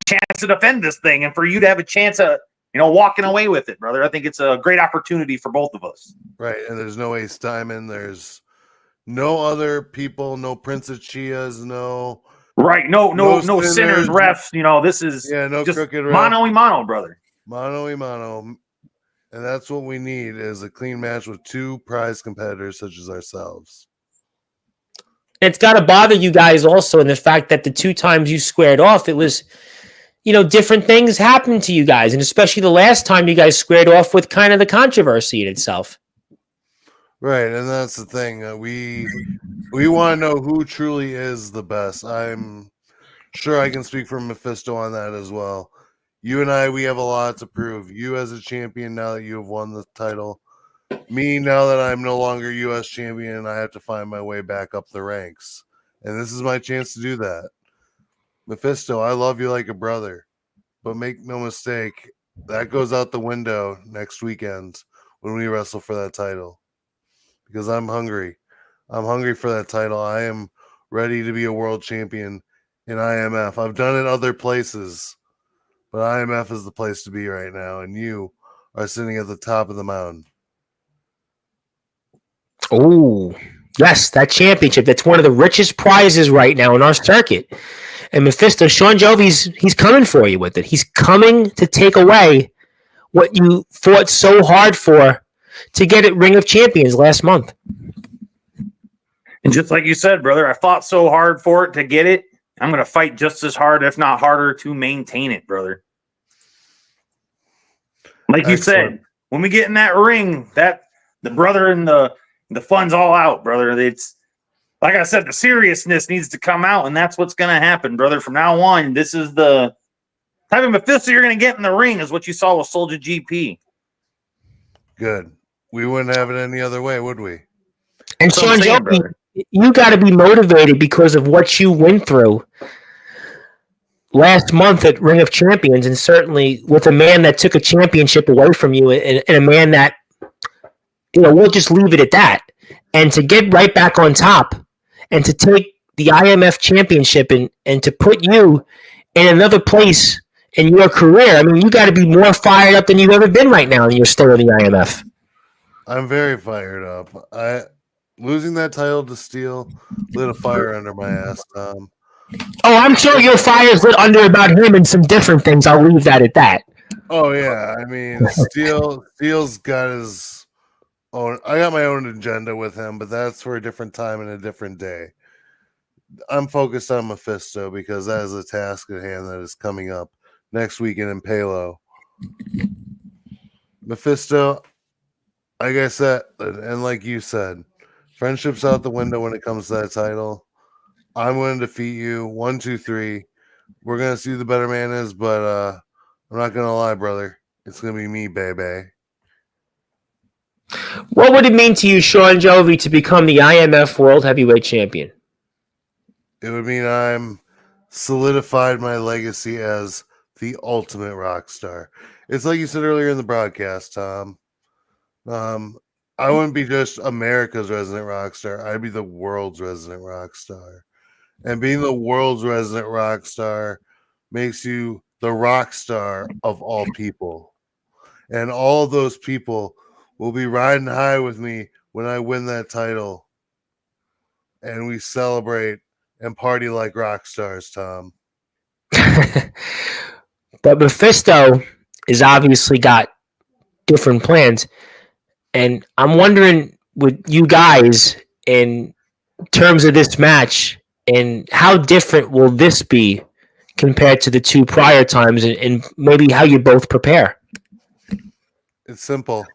chance to defend this thing and for you to have a chance of, walking away with it, brother. I think it's a great opportunity for both of us. Right, and there's no Ace Diamond. There's no other people, no Prince of Chias, no... Right, no sinners, refs. This is no just crooked ref. Mano, brother. Mano. And that's what we need is a clean match with two prize competitors such as ourselves. It's got to bother you guys also in the fact that the two times you squared off, it was, different things happened to you guys. And especially the last time you guys squared off with kind of the controversy in itself. Right. And that's the thing. We want to know who truly is the best. I'm sure I can speak for Mefisto on that as well. You and I, we have a lot to prove. You as a champion now that you have won the title. Me now that I'm no longer U.S. champion and I have to find my way back up the ranks. And this is my chance to do that. Mefisto, I love you like a brother. But make no mistake, that goes out the window next weekend when we wrestle for that title. Because I'm hungry. I'm hungry for that title. I am ready to be a world champion in IMF. I've done it other places. But IMF is the place to be right now, and you are sitting at the top of the mountain. Oh, yes, that championship. That's one of the richest prizes right now in our circuit. And Mefisto, Sean Jovi's, he's coming for you with it. He's coming to take away what you fought so hard for to get at Ring of Champions last month. And just like you said, brother, I fought so hard for it to get it. I'm going to fight just as hard, if not harder, to maintain it, brother. Like you said, when we get in that ring, that the brother and the fun's all out, brother. It's like I said, the seriousness needs to come out, and that's what's going to happen, brother. From now on, this is the type of Mefisto you're going to get in the ring is what you saw with Soldier GP. Good. We wouldn't have it any other way, would we? And That's what I'm Sean saying, Joby, brother. you got to be motivated because of what you went through last month at Ring of Champions, and certainly with a man that took a championship away from you, and a man that, we'll just leave it at that. And to get right back on top and to take the IMF championship and to put you in another place in your career, I mean, you got to be more fired up than you've ever been right now in your stay with the IMF. I'm very fired up. Losing that title to Steel lit a fire under my ass, Tom. Oh, I'm sure your fire's lit under about him and some different things. I'll leave that at that. Oh yeah, I mean, Steele's got his own. I got my own agenda with him, but that's for a different time and a different day. I'm focused on Mefisto because that is a task at hand that is coming up next weekend in Palo. Mefisto, like I said, and like you said, friendship's out the window when it comes to that title. I'm going to defeat you 1, 2, 3. We're going to see who the better man is, but I'm not going to lie, brother. It's going to be me, baby. What would it mean to you, Sean Joby, to become the IMF World Heavyweight Champion? It would mean I'm solidified my legacy as the ultimate rock star. It's like you said earlier in the broadcast, Tom. I wouldn't be just America's resident rock star. I'd be the world's resident rock star. And being the world's resident rock star makes you the rock star of all people. And all those people will be riding high with me when I win that title. And we celebrate and party like rock stars, Tom. But Mefisto has obviously got different plans. And I'm wondering with you guys in terms of this match, and how different will this be compared to the two prior times, and maybe how you both prepare? It's simple.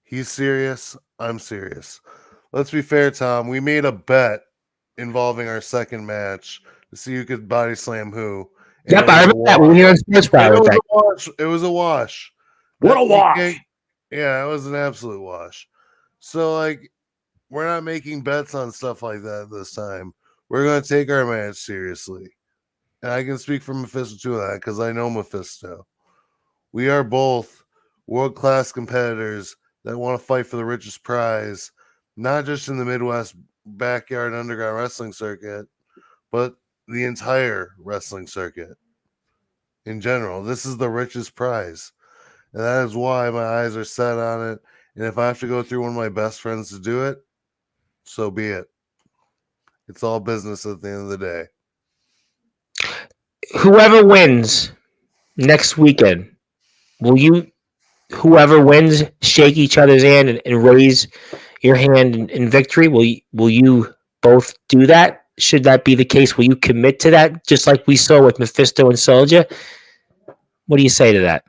He's serious. I'm serious. Let's be fair, Tom. We made a bet involving our second match to see who could body slam who. Yep, I remember that. We were here on Sportzwire with that. It was a wash. What a wash. Yeah, it was an absolute wash. So, we're not making bets on stuff like that this time. We're going to take our match seriously. And I can speak for Mefisto to that because I know Mefisto. We are both world-class competitors that want to fight for the richest prize, not just in the Midwest backyard underground wrestling circuit, but the entire wrestling circuit in general. This is the richest prize. And that is why my eyes are set on it. And if I have to go through one of my best friends to do it, so be it. It's all business at the end of the day. Whoever wins next weekend, whoever wins, shake each other's hand and raise your hand in victory? Will you both do that? Should that be the case, will you commit to that, just like we saw with Mefisto and Soldier? What do you say to that?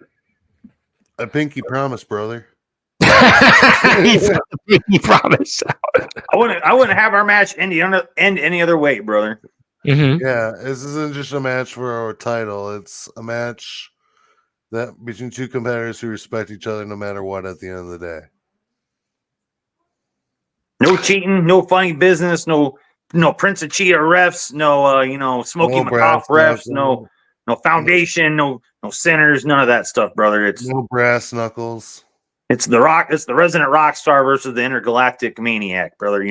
I pinky promise, brother. He promised. I wouldn't have our match end any other way, brother. Mm-hmm. Yeah, this isn't just a match for our title. It's a match that between two competitors who respect each other no matter what at the end of the day. No cheating, no funny business, no Prince of Chia refs, no Smokey McCoff refs, no foundation, no sinners, none of that stuff, brother. It's no brass knuckles. It's the resident rock star versus the intergalactic maniac, brother.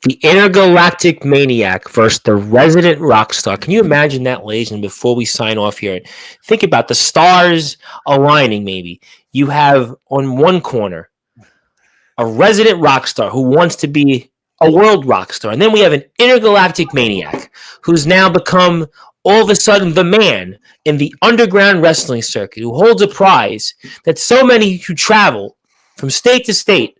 The intergalactic maniac versus the resident rock star. Can you imagine that, ladies? And before we sign off here, think about the stars aligning. Maybe you have on one corner a resident rock star who wants to be a world rock star, and then we have an intergalactic maniac who's now become all of a sudden the man in the underground wrestling circuit who holds a prize that so many who travel from state to state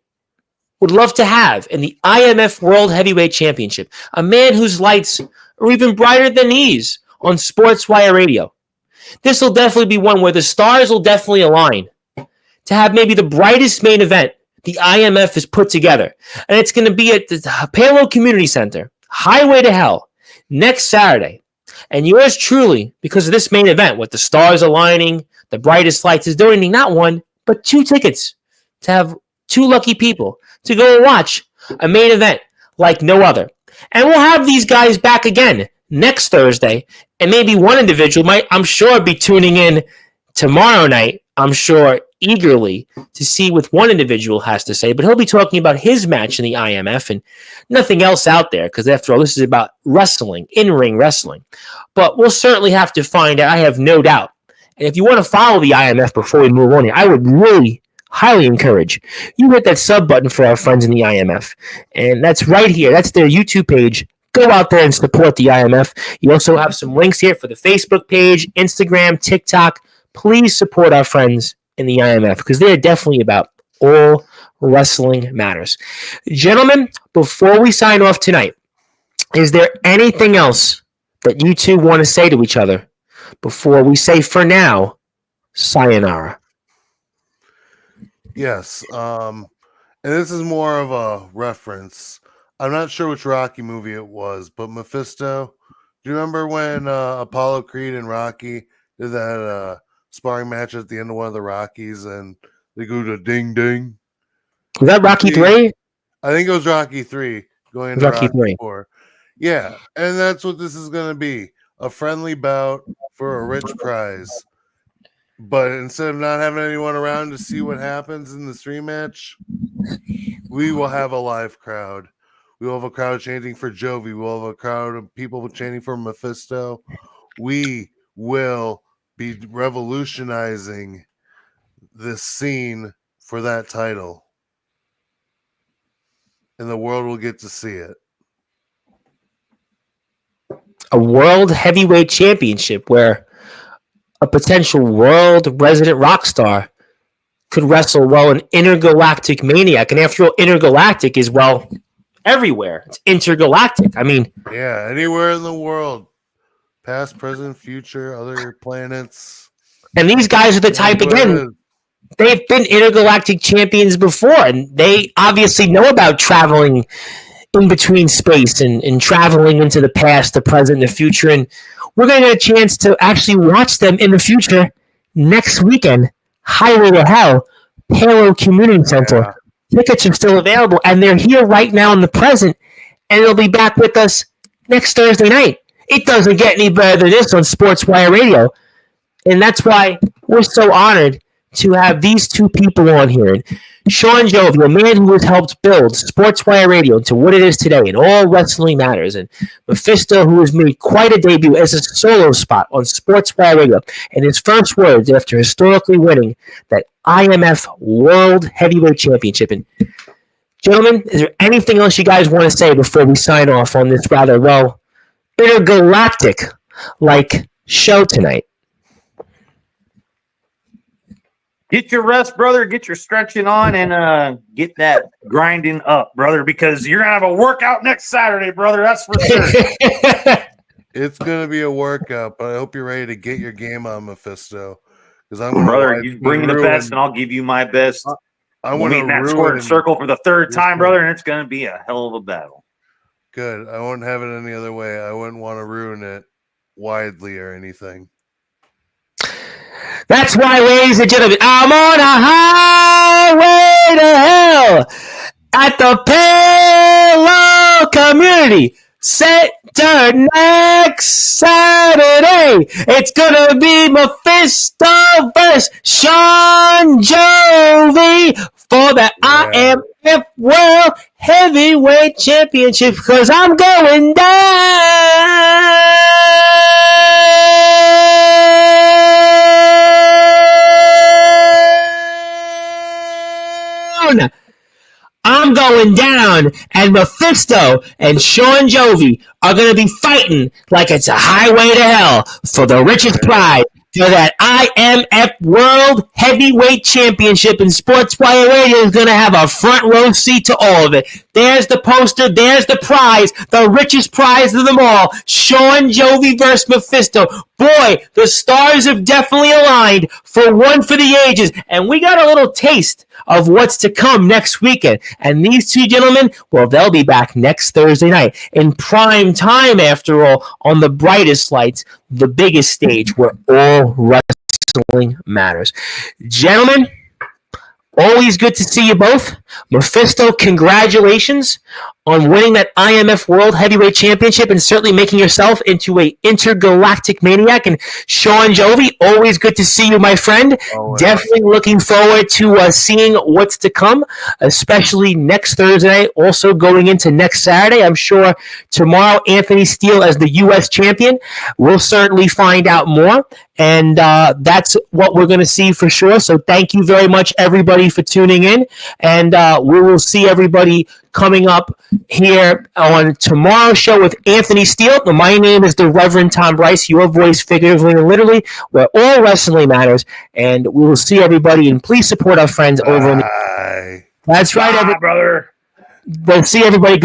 would love to have in the IMF World Heavyweight Championship. A man whose lights are even brighter than these on Sportswire Radio. This will definitely be one where the stars will definitely align to have maybe the brightest main event the IMF is put together. And it's going to be at the Palo Community Center, Highway to Hell, next Saturday. And yours truly, because of this main event, with the stars aligning, the brightest lights, is donating not one, but 2 tickets to have 2 lucky people to go and watch a main event like no other. And we'll have these guys back again next Thursday. And maybe one individual might, I'm sure, be tuning in tomorrow night, I'm sure, eagerly to see what one individual has to say. But he'll be talking about his match in the IMF and nothing else out there, because after all, this is about wrestling, in-ring wrestling. But we'll certainly have to find out, I have no doubt. And if you want to follow the IMF before we move on here, I would really highly encourage you hit that sub button for our friends in the IMF. And that's right here. That's their YouTube page. Go out there and support the IMF. You also have some links here for the Facebook page, Instagram, TikTok. Please support our friends in the IMF, because they're definitely about all wrestling matters. Gentlemen, before we sign off tonight, is there anything else that you two want to say to each other before we say, for now, sayonara? Yes. And this is more of a reference. I'm not sure which Rocky movie it was, but Mefisto. Do you remember when Apollo Creed and Rocky did that sparring match at the end of one of the Rockies, and they go to ding ding? Was that Rocky 3? I think it was Rocky 3 going into Rocky 3. 4. Yeah, and that's what this is going to be. A friendly bout for a rich prize. But instead of not having anyone around to see what happens in this rematch, we will have a live crowd. We will have a crowd chanting for Jovi. We will have a crowd of people chanting for Mefisto. We will be revolutionizing this scene for that title. And the world will get to see it. A World Heavyweight Championship where a potential world resident rock star could wrestle, well, an intergalactic maniac. And after all, intergalactic is, well, everywhere. It's intergalactic. I mean, yeah, anywhere in the world. Past, present, future, other planets. And these guys are the type, again, they've been intergalactic champions before, and they obviously know about traveling in between space and traveling into the past, the present, the future. And we're going to get a chance to actually watch them in the future next weekend. Highway to Hell, Palo Community Center. Yeah. Tickets are still available, and they're here right now in the present, and they'll be back with us next Thursday night. It doesn't get any better than this on Sportswire Radio, and that's why we're so honored to have these 2 people on here. And Sean Jovi, a man who has helped build Sportswire Radio into what it is today, and all wrestling matters, and Mefisto, who has made quite a debut as a solo spot on Sportswire Radio, and his first words after historically winning that IMF World Heavyweight Championship. And gentlemen, is there anything else you guys want to say before we sign off on this rather, well, intergalactic like show tonight? Get your rest, brother. Get your stretching on, and get that grinding up, brother, because you're going to have a workout next Saturday, brother. That's for sure. It's going to be a workout, but I hope you're ready to get your game on, Mefisto. Brother, you bring the best, and I'll give you my best. I want to that squared circle for the 3rd time, brother, and it's going to be a hell of a battle. Good. I won't have it any other way. I wouldn't want to ruin it widely or anything. That's why, ladies and gentlemen, I'm on a highway to hell at the Palo Community Center next Saturday. It's gonna be Mefisto versus Sean Jovi for the IMF World Heavyweight Championship, because I'm going down. I'm going down, and Mefisto and Sean Jovi are going to be fighting like it's a highway to hell for the richest prize for that IMF World Heavyweight Championship. And Sportswire Radio is going to have a front row seat to all of it. There's the poster. There's the prize, the richest prize of them all. Sean Jovi versus Mefisto. Boy, the stars have definitely aligned for one for the ages. And we got a little taste of what's to come next weekend. And these two gentlemen, well, they'll be back next Thursday night in prime time, after all, on the brightest lights, the biggest stage where all wrestling matters. Gentlemen, always good to see you both. Mefisto, congratulations on winning that IMF World Heavyweight Championship and certainly making yourself into an intergalactic maniac. And Sean Jovi, always good to see you, my friend. Definitely looking forward to seeing what's to come, especially next Thursday, also going into next Saturday. I'm sure tomorrow, Anthony Steele as the U.S. champion. We'll certainly find out more. And that's what we're going to see for sure. So thank you very much, everybody, for tuning in. And we will see everybody coming up here on tomorrow's show with Anthony Steele. My name is the Reverend Tom Bryce, your voice figuratively and literally, where all wrestling matters. And we will see everybody. And please support our friends over on the... That's right, brother. We'll see everybody.